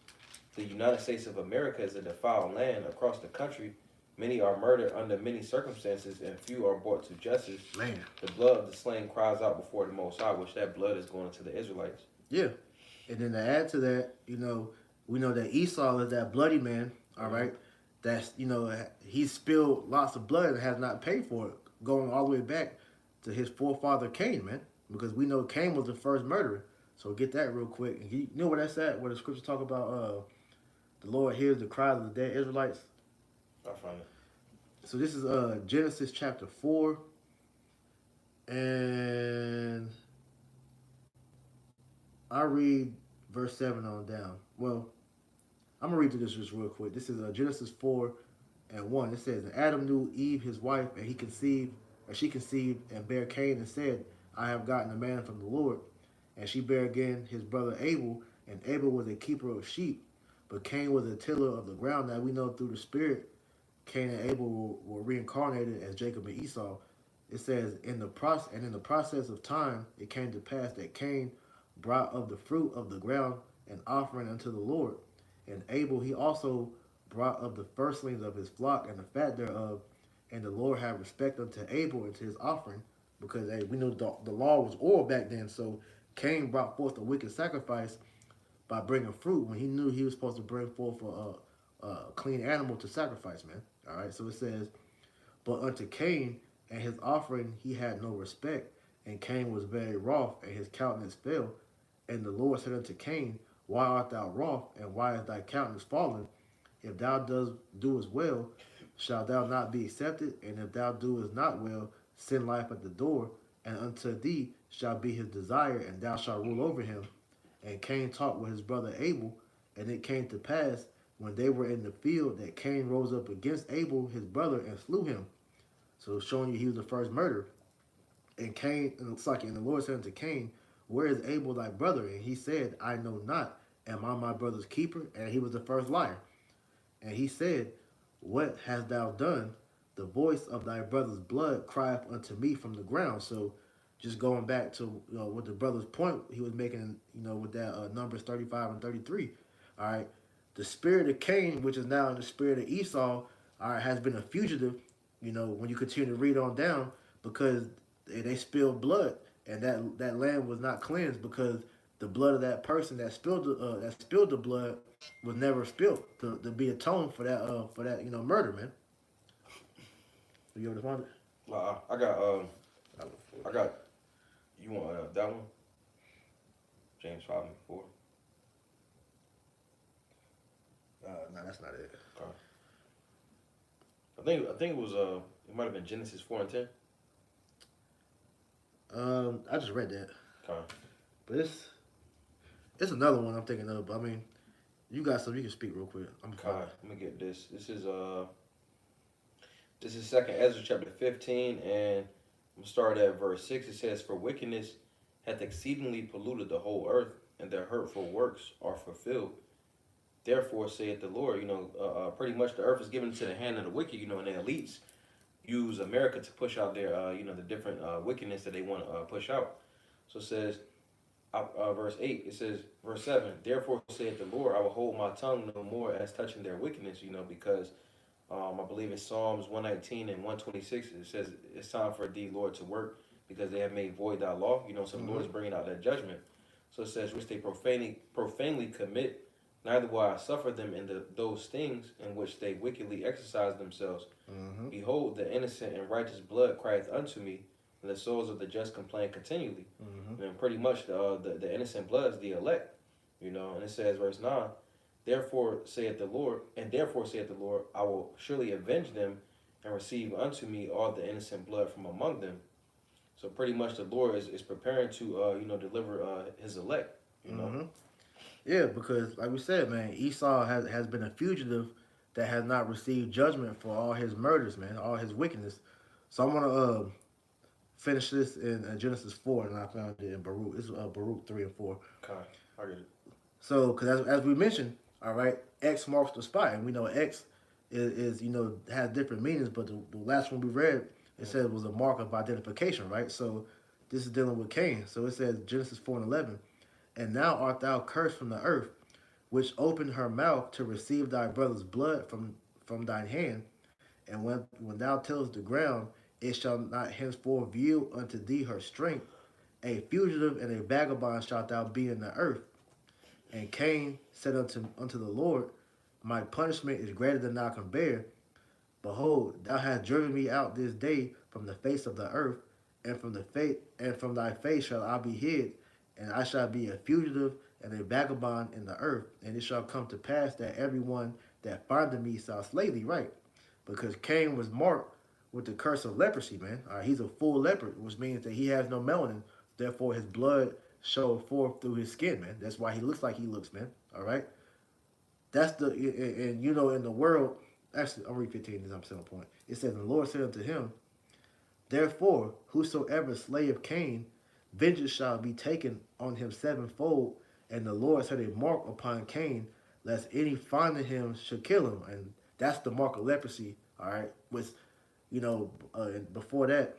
the United States of America is a defiled land. Across the country, many are murdered under many circumstances, and few are brought to justice. Man. The blood of the slain cries out before the Most High, which that blood is going to the Israelites. Yeah. And then to add to that, we know that Esau is that bloody man, all right? That's, he spilled lots of blood and has not paid for it. going all the way back to his forefather Cain, man, because we know Cain was the first murderer. So get that real quick. And you know where that's at? Where the scriptures talk about the Lord hears the cries of the dead Israelites. I find it. So this is Genesis chapter 4, and I read verse 7 on down. Well, I'm gonna read through this just real quick. This is Genesis 4 and 1. It says, "And Adam knew Eve his wife, and she conceived and bare Cain, and said, I have gotten a man from the Lord. And she bare again his brother Abel, and Abel was a keeper of sheep, but Cain was a tiller of the ground." Now we know through the Spirit, Cain and Abel were reincarnated as Jacob and Esau. It says, in the process of time, it came to pass that Cain brought of the fruit of the ground an offering unto the Lord. And Abel he also brought of the firstlings of his flock and the fat thereof. And the Lord had respect unto Abel and to his offering, because hey, we know the law was oral back then. So Cain brought forth a wicked sacrifice by bringing fruit when he knew he was supposed to bring forth a clean animal to sacrifice, man. All right, so it says, but unto Cain and his offering he had no respect, and Cain was very wroth, and his countenance fell. And the Lord said unto Cain, why art thou wroth, and why is thy countenance fallen? If thou doest well, shalt thou not be accepted? And if thou doest not well, sin lieth at the door, and unto thee shall be his desire, and thou shalt rule over him. And Cain talked with his brother Abel, and it came to pass, when they were in the field, that Cain rose up against Abel his brother and slew him. So showing you he was the first murderer. And the Lord said unto Cain, where is Abel thy brother? And he said, I know not. Am I my brother's keeper? And he was the first liar. And he said, what hast thou done? The voice of thy brother's blood crieth unto me from the ground. So just going back to what the brother's point he was making, with that Numbers 35 and 33. All right. The spirit of Cain, which is now in the spirit of Esau, all right, has been a fugitive, when you continue to read on down, because they spilled blood, and that land was not cleansed, because the blood of that person that spilled the blood was never spilled to be atoned for that murder, man. You ever find it? I got. You want that one? James 5 and 4. No, that's not it. Okay. I think it was it might have been Genesis 4 and 10. I just read that. Okay. But it's another one I'm thinking of. But I mean, you got something you can speak real quick. Okay. Let me get this. This is Second Ezra chapter 15, and I'm gonna start at verse 6. It says, for wickedness hath exceedingly polluted the whole earth, and their hurtful works are fulfilled. Therefore saith the Lord, pretty much the earth is given into the hand of the wicked, and the elites use America to push out their, the different wickedness that they want to push out. So it says, verse 8, it says, verse 7, therefore saith the Lord, I will hold my tongue no more as touching their wickedness, because I believe in Psalms 119 and 126, it says, it's time for thee, Lord, to work, because they have made void thy law. So the Lord is bringing out that judgment. So it says, which they profanely commit, neither will I suffer them in those things in which they wickedly exercise themselves. Mm-hmm. Behold, the innocent and righteous blood crieth unto me, and the souls of the just complain continually. Mm-hmm. And pretty much the innocent blood is the elect. And it says, verse 9, therefore saith the Lord, I will surely avenge them and receive unto me all the innocent blood from among them. So pretty much the Lord is preparing to deliver his elect. Mm-hmm. Yeah, because like we said, man, Esau has been a fugitive that has not received judgment for all his murders, man, all his wickedness. So I'm gonna finish this in Genesis 4, and I found it in Baruch. It's Baruch 3 and 4. Okay, I get it. So, because as we mentioned, all right, X marks the spot, and we know X is has different meanings, but the last one we read, it said it was a mark of identification, right? So this is dealing with Cain. So it says Genesis 4 and 11, and now art thou cursed from the earth, which opened her mouth to receive thy brother's blood from thine hand. And when thou tillest the ground, it shall not henceforth yield unto thee her strength. A fugitive and a vagabond shalt thou be in the earth. And Cain said unto the Lord, my punishment is greater than thou can bear. Behold, thou hast driven me out this day from the face of the earth, and from thy face shall I be hid, and I shall be a fugitive and a vagabond in the earth. And it shall come to pass that everyone that findeth me shall slay thee, right? Because Cain was marked with the curse of leprosy, man. He's a full leopard, which means that he has no melanin. Therefore, his blood showed forth through his skin, man. That's why he looks like he looks, man. All right. That's and you know in the world. Actually, I'll read 15 as I'm saying a point. It says, "And the Lord said unto him, Therefore, whosoever slayeth Cain, vengeance shall be taken on him sevenfold. And the Lord set a mark upon Cain, lest any finding him should kill him." And that's the mark of leprosy. All right, which before that,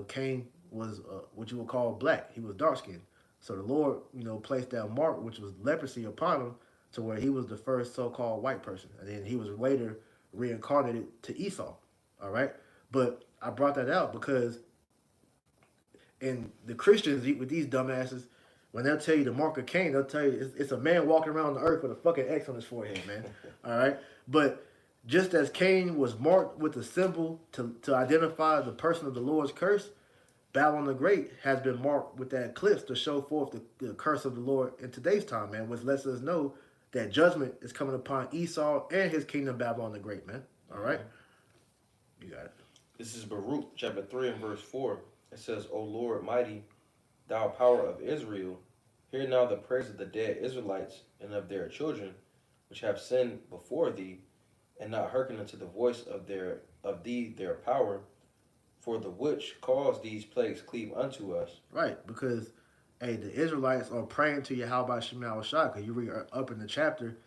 Cain was what you would call black. He was dark skinned. So the Lord, placed that mark, which was leprosy, upon him, to where he was the first so-called white person, and then he was later reincarnated to Esau. All right, but I brought that out because in the Christians with these dumbasses, when they'll tell you the mark of Cain, they'll tell you it's a man walking around the earth with a fucking X on his forehead, man. All right, but just as Cain was marked with a symbol to identify the person of the Lord's curse, Babylon the Great has been marked with that eclipse to show forth the curse of the Lord in today's time, man, which lets us know that judgment is coming upon Esau and his kingdom, Babylon the Great, man. All right? You got it. This is Baruch chapter 3 and verse 4. It says, O Lord mighty, thou power of Israel, hear now the prayers of the dead Israelites and of their children, which have sinned before thee, and not hearken unto the voice of their power, for the which caused these plagues cleave unto us. Right, because hey, the Israelites are praying to Yahweh Shema Shah, because you read up in the chapter,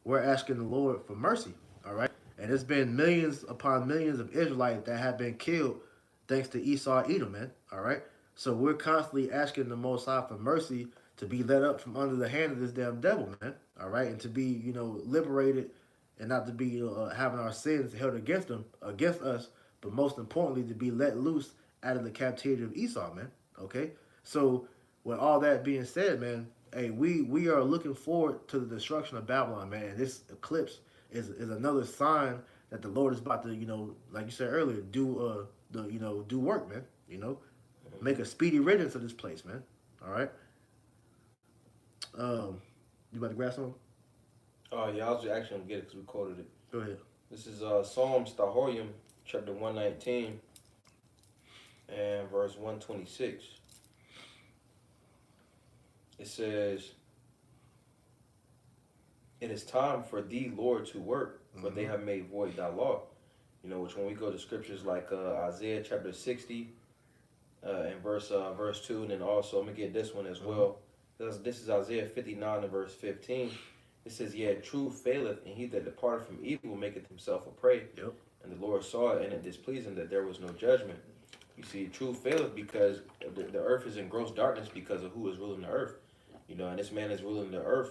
we're asking the Lord for mercy. All right, and it's been millions upon millions of Israelites that have been killed thanks to Esau Edom, man. All right, so we're constantly asking the Most High for mercy to be let up from under the hand of this damn devil, man. All right, and to be liberated, and not to be having our sins held against us, but most importantly to be let loose out of the captivity of Esau, man. Okay, so with all that being said, man, hey, we are looking forward to the destruction of Babylon, man. And this eclipse is another sign that the Lord is about to, like you said earlier, do do work, man. Make a speedy riddance of this place, man. All right. You about to grab something? Oh, yeah, I was actually going to get it because we quoted it. Go ahead. This is Psalms Tahoyim, chapter 119, and verse 126. It says, It is time for thee, Lord, to work, for they have made void thy law. Which when we go to scriptures like Isaiah chapter 60 and verse 2, and then also, I'm going to get this one as well. This is Isaiah 59 and verse 15. It says, Yea, truth faileth, and he that departed from evil maketh himself a prey. Yep. And the Lord saw it, and it displeased him that there was no judgment. You see, truth faileth because the earth is in gross darkness because of who is ruling the earth. And this man is ruling the earth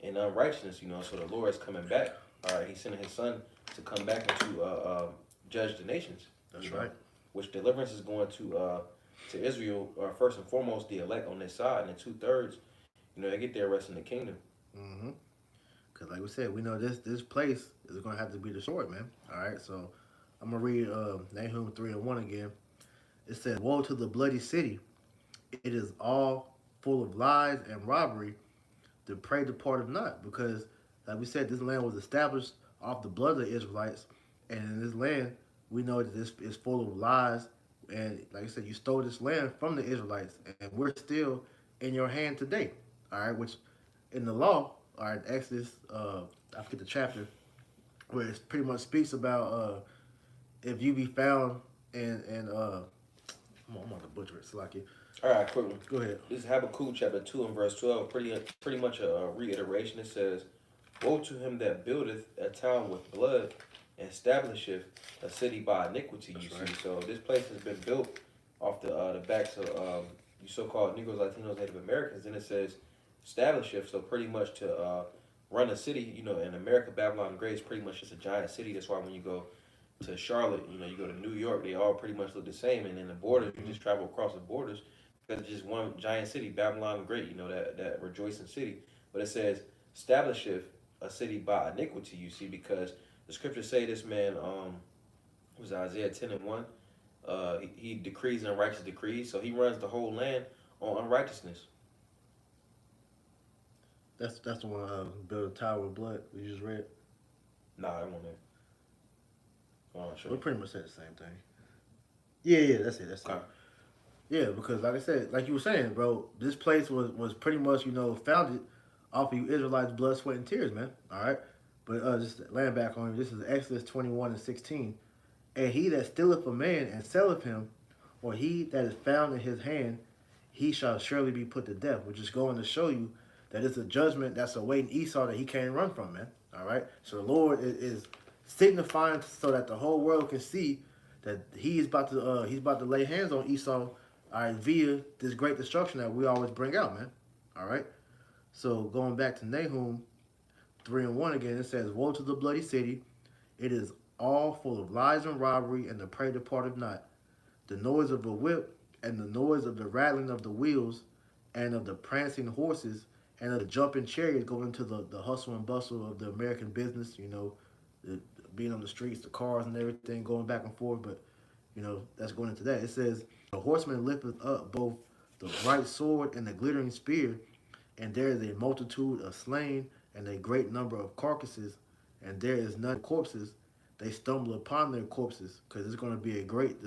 in unrighteousness, so the Lord is coming back. All right, he's sending his son to come back and to judge the nations. That's right. Which deliverance is going to Israel, first and foremost, the elect on this side, and then 2/3, they get their rest in the kingdom. Mm-hmm. Because like we said, we know this place is going to have to be destroyed, man. All right, so I'm going to read Nahum 3 and 1 again. It says, Woe to the bloody city. It is all full of lies and robbery. The prey departed not. Because, like we said, this land was established off the blood of the Israelites. And in this land, we know that this is full of lies. And like I said, you stole this land from the Israelites. And we're still in your hand today. All right, which in the law, all right, Exodus, I forget the chapter, where it pretty much speaks about if you be found and I'm about to butcher it, Salaki. All right, quick one. Go ahead. This is Habakkuk chapter 2 and verse 12. Pretty much a reiteration. It says, Woe to him that buildeth a town with blood, and establisheth a city by iniquity. That's right. See, so this place has been built off the backs of you so-called Negroes, Latinos, Native Americans. And it says establisheth, so pretty much to run a city. In America, Babylon the Great is pretty much just a giant city. That's why when you go to Charlotte, you go to New York, they all pretty much look the same. And then the borders, you just travel across the borders because it's just one giant city, Babylon the Great, that rejoicing city. But it says, establisheth a city by iniquity, you see, because the scriptures say this man It was Isaiah 10:1. He decrees unrighteous decrees, so he runs the whole land on unrighteousness. That's the one build a tower of blood we just read. Nah, I want to. I'll show We you. pretty much said the same thing. Yeah, that's it. That's Okay. it. Yeah, because like I said, like you were saying, bro, this place was pretty much founded off of you Israelites' blood, sweat, and tears, man. All right, but just land back on you. This is Exodus 21:16. And he that stealeth a man and selleth him, or he that is found in his hand, he shall surely be put to death. Which is going to show you that it's a judgment that's awaiting Esau that he can't run from, man. All right. So the Lord is signifying so that the whole world can see that he's about to lay hands on Esau, all right, via this great destruction that we always bring out, man. All right. So going back to Nahum 3:1 again, it says, "Woe to the bloody city! It is all full of lies and robbery, and the prey departed not. The noise of the whip, and the noise of the rattling of the wheels, and of the prancing horses, and of the jumping chariots going into the hustle and bustle of the American business, the, being on the streets, the cars and everything going back and forth. But, that's going into that. It says, the horseman lifteth up both the bright sword and the glittering spear, and there is a multitude of slain, and a great number of carcasses, and there is none corpses. They stumble upon their corpses, because it's going to be a great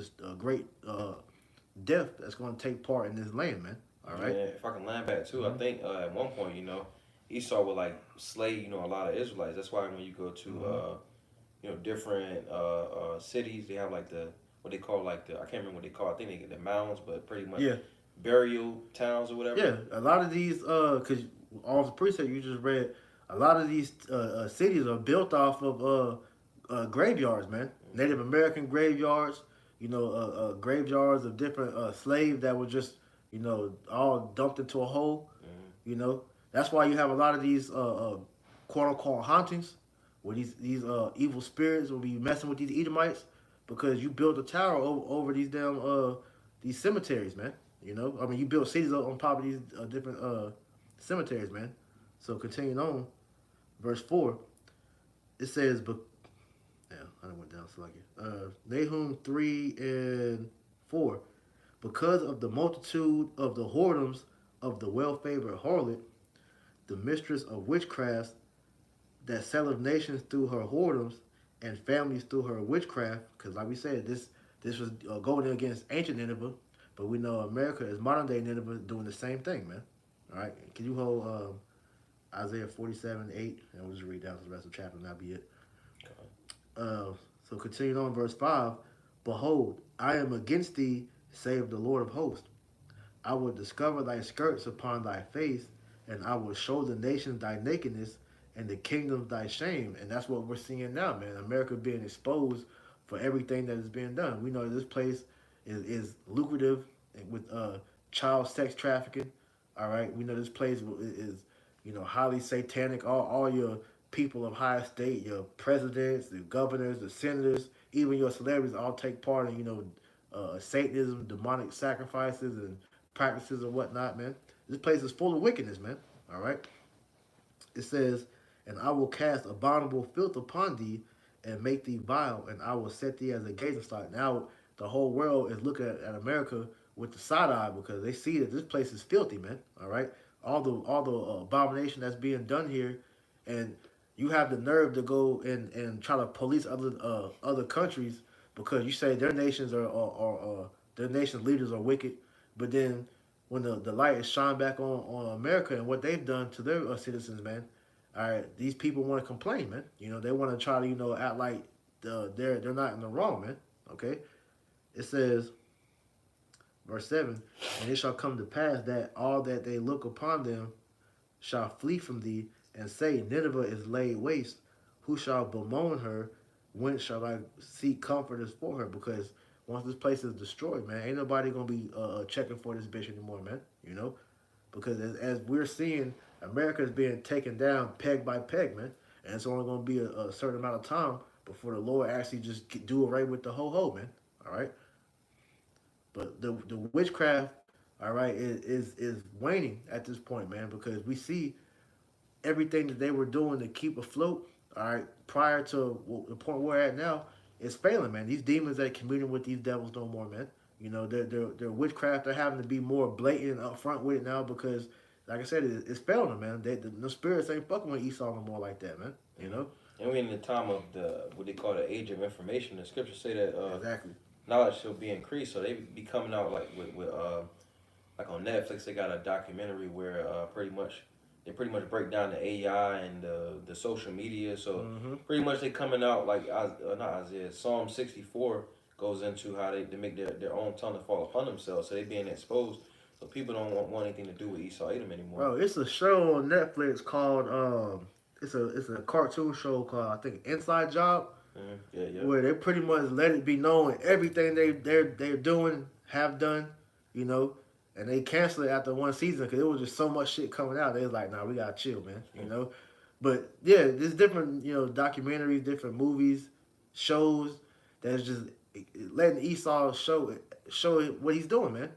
death that's going to take part in this land, man. All Yeah, right. if I can land back too, I Mm-hmm. think at one point, Esau would like slay, a lot of Israelites. That's why when you go to, Mm-hmm. different cities, they have like the what they call like the I can't remember what they call. It. I think they get the mounds, but pretty much Yeah, burial towns or whatever. yeah. A lot of these, because all the precept you just read, a lot of these cities are built off of graveyards, man. Native American graveyards, graveyards of different slaves that were just, all dumped into a hole. Mm-hmm. That's why you have a lot of these quote unquote hauntings, where these evil spirits will be messing with these Edomites, because you built a tower over these damn these cemeteries, man. I mean, you build cities on top of these different cemeteries, man. So continuing on, verse 4, it says, but yeah, I done went down so like it. Nahum 3:4, because of the multitude of the whoredoms of the well favored harlot, the mistress of witchcraft, that selleth nations through her whoredoms, and families through her witchcraft. Because like we said, this was going against ancient Nineveh, but we know America is modern day Nineveh doing the same thing, man. All right, can you hold Isaiah 47:8, and we'll just read down to the rest of the chapter, and that'll be it. Uh, so continuing on, verse 5, behold, I am against thee, save the Lord of hosts. I will discover thy skirts upon thy face, and I will show the nations thy nakedness, and the kingdoms thy shame. And that's what we're seeing now, man. America being exposed for everything that is being done. We know this place is lucrative with child sex trafficking. All right, we know this place is highly satanic. All your people of high state, your presidents, the governors, the senators, even your celebrities all take part in Satanism, demonic sacrifices, and practices and whatnot, man. This place is full of wickedness, man. All right. It says, and I will cast abominable filth upon thee, and make thee vile, and I will set thee as a gazing stock. Now the whole world is looking at America with the side eye, because they see that this place is filthy, man. All right. All the abomination that's being done here, and you have the nerve to go and try to police other countries, because you say their nations are their nation's leaders are wicked, but then when the light is shined back on America and what they've done to their citizens, man, all right, these people want to complain, man. They want to try to act like they're not in the wrong, man. Okay, it says, verse 7, and it shall come to pass that all that they look upon them shall flee from thee, and say, Nineveh is laid waste. Who shall bemoan her? Whence shall I seek comforters for her? Because once this place is destroyed, man, ain't nobody gonna be checking for this bitch anymore, man. Because as we're seeing, America is being taken down peg by peg, man, and it's only gonna be a certain amount of time before the Lord actually just do away with the ho, man. All right, but the witchcraft, all right, is waning at this point, man, because we see everything that they were doing to keep afloat, all right, prior to the point we're at now. it's failing, man. These demons that communing with these devils no more, man. You know, their witchcraft, they're having to be more blatant and upfront with it now because, like I said, it's failing them, man. The spirits ain't fucking with Esau no more like that, man. You know? And we're in the time of the what they call the age of information. The scriptures say that Exactly. knowledge shall be increased. So they be coming out like with like on Netflix, they got a documentary where they pretty much break down the AI and the social media. So pretty much they coming out like not Isaiah. Psalm 64 goes into how they make their own tongue to fall upon themselves. So they being exposed. So people don't want anything to do with Esau Edom anymore. Bro, it's a show on Netflix called it's a cartoon show called I think Inside Job. Yeah. Where they pretty much let it be known everything they're doing, have done, you know, and they canceled it after one season because it was just so much shit coming out. They was like, nah, we gotta chill, man, you know. But yeah, there's different, you know, documentaries, different movies, shows that's just letting Esau show what he's doing, man.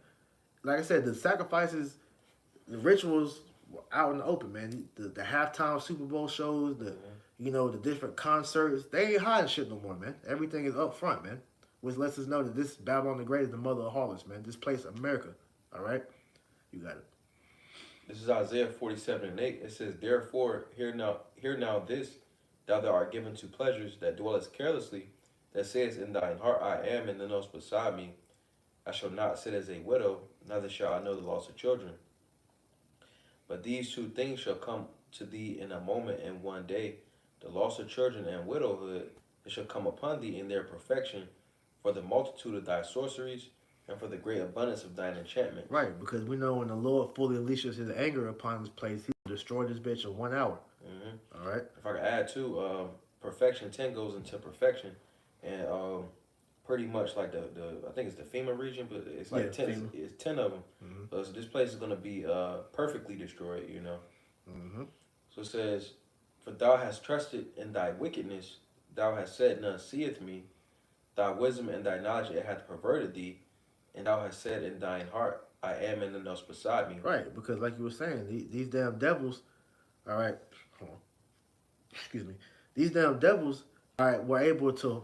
Like I said, the sacrifices, the rituals were out in the open, man. The halftime Super Bowl shows, you know, the different concerts, they ain't hiding shit no more, man. Everything is up front, man. Which lets us know that this Babylon the Great is the mother of harlots, man. This place, America. All right? You got it. This is Isaiah 47:8. It says, therefore, hear now this, thou that art given to pleasures, that dwellest carelessly, that sayest in thine heart, I am, and none else beside me. I shall not sit as a widow, neither shall I know the loss of children. But these two things shall come to thee in a moment and one day, the loss of children and widowhood, it shall come upon thee in their perfection, for the multitude of thy sorceries, and for the great abundance of thine enchantment. Right, because we know when the Lord fully unleashes his anger upon this place, he will destroy this bitch in 1 hour. All right? If I could add too, perfection 10 goes into perfection, and pretty much like the I think it's the FEMA region, but it's like 10. It's 10 of them. So this place is gonna be perfectly destroyed, you know. So it says, for thou hast trusted in thy wickedness, thou hast said, none seeth me. Thy wisdom and thy knowledge it hath perverted thee, and thou hast said in thine heart, I am, and none else beside me. Right, because like you were saying, these damn devils, all right, hold on. Excuse me, these damn devils, all right, were able to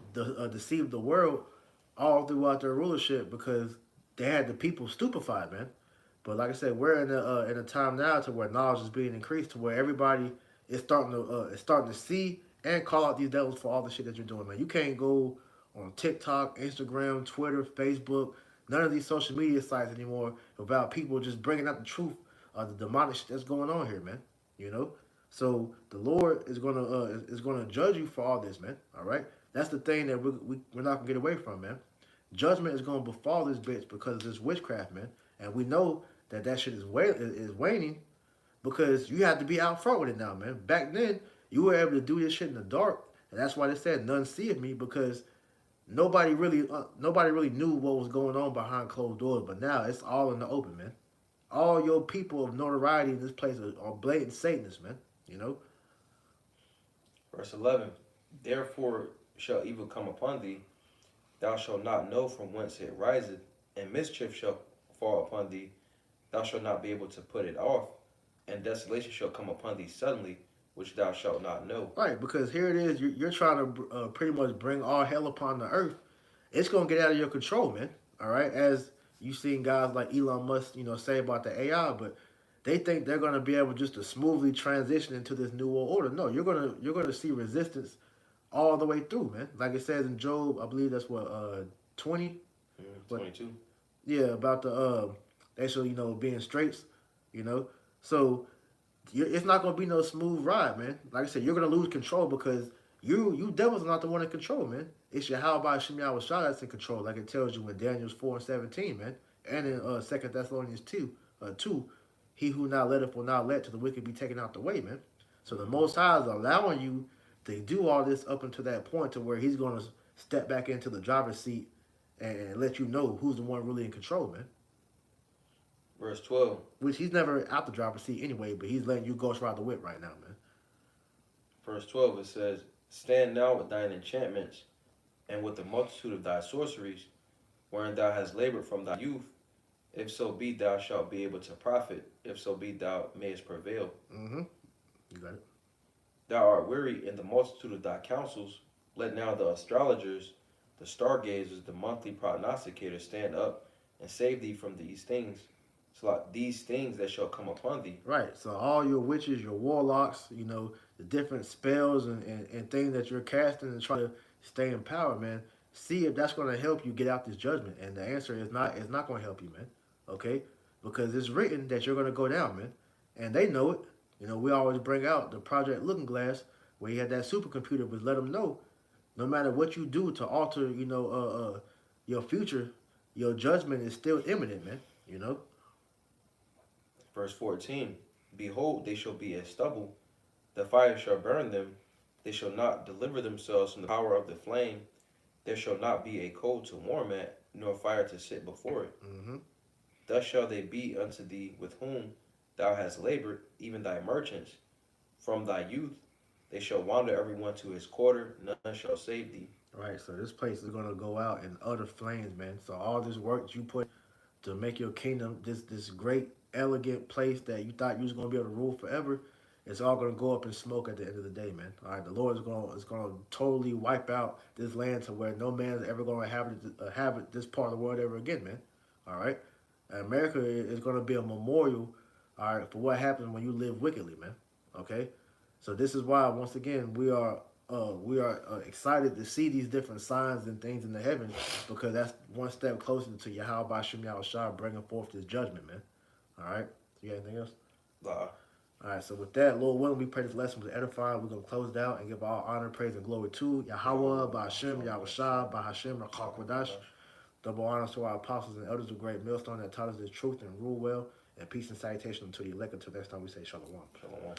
deceive the world all throughout their rulership because they had the people stupefied, man. But like I said, we're in a time now to where knowledge is being increased to where everybody is starting to see and call out these devils for all the shit that you're doing, man. You can't go on TikTok, Instagram, Twitter, Facebook, none of these social media sites anymore without people just bringing out the truth of the demonic shit that's going on here, man. You know, so the Lord is gonna judge you for all this, man. All right, that's the thing that we're not gonna get away from, man. Judgment is gonna befall this bitch because of this witchcraft, man. And we know that shit is waning because you have to be out front with it now, man. Back then, you were able to do this shit in the dark, and that's why they said none seeth me because nobody really knew what was going on behind closed doors. But now it's all in the open, man. All your people of notoriety in this place are blatant Satanists, man. You know. Verse 11. Therefore shall evil come upon thee, thou shalt not know from whence it riseth, and mischief shall fall upon thee, thou shalt not be able to put it off, and desolation shall come upon thee suddenly, which thou shalt not know. Right, because here it is, you're trying to pretty much bring all hell upon the earth. It's gonna get out of your control, man. All right, as you've seen guys like Elon Musk, you know, say about the AI, but they think they're gonna be able just to smoothly transition into this new world order. No, you're gonna see resistance all the way through, man. Like it says in Job, I believe that's what 20, 22. Yeah, about the actually, you know, being straights, you know. So it's not gonna be no smooth ride, man. Like I said, you're gonna lose control because you devils are not the one in control, man. It's Yahweh Shem Yahweh Shah that's in control, like it tells you in Daniel 4:17, man, and in 2 Thessalonians 2, he who now letteth will not let till the wicked be taken out the way, man. So the Most High is allowing you to do all this up until that point to where he's gonna step back into the driver's seat and let you know who's the one really in control, man. Verse 12. Which he's never out the driver's seat anyway, but he's letting you ghost ride the whip right now, man. Verse 12, it says, stand now with thine enchantments, and with the multitude of thy sorceries, wherein thou hast labored from thy youth. If so be thou shalt be able to profit, if so be thou mayest prevail. You got it. Thou art weary in the multitude of thy counsels. Let now the astrologers The stargazers, the monthly prognosticators, stand up and save thee from these things. So like these things that shall come upon thee. Right. So all your witches, your warlocks, you know, the different spells and things that you're casting and trying to stay in power, man. See if that's going to help you get out this judgment. And the answer is not. It's not going to help you, man. Okay, because it's written that you're going to go down, man, and they know it. You know, we always bring out the Project Looking Glass where you had that supercomputer, was let them know no matter what you do to alter, you know, your future, your judgment is still imminent, man. You know. Verse 14. Behold, they shall be as stubble. The fire shall burn them. They shall not deliver themselves from the power of the flame. There shall not be a coal to warm at, nor fire to sit before it. Mm-hmm. Thus shall they be unto thee with whom thou hast labored, even thy merchants. From thy youth they shall wander every one to his quarter, none shall save thee. Right, so this place is gonna go out in utter flames, man. So all this work you put to make your kingdom this great, elegant place that you thought you was gonna be able to rule forever, it's all gonna go up in smoke at the end of the day, man. All right, the Lord is gonna totally wipe out this land to where no man is ever gonna have it this part of the world ever again, man. All right, and America is gonna be a memorial, all right, for what happens when you live wickedly, man. Okay, so this is why once again we are excited to see these different signs and things in the heavens because that's one step closer to Yahweh Bashim Yahushua bringing forth this judgment, man. All right. You got anything else? Nah. All right. So with that, Lord willing, we pray this lesson was edifying. We're gonna close it out and give all honor, praise, and glory to Yahweh Bashim Yahushua Bahashim Rakhakwadash. Double honors to our apostles and elders of great millstone that taught us the truth and rule well. And peace and salutation unto the elect until next time we say shalom. Shalom.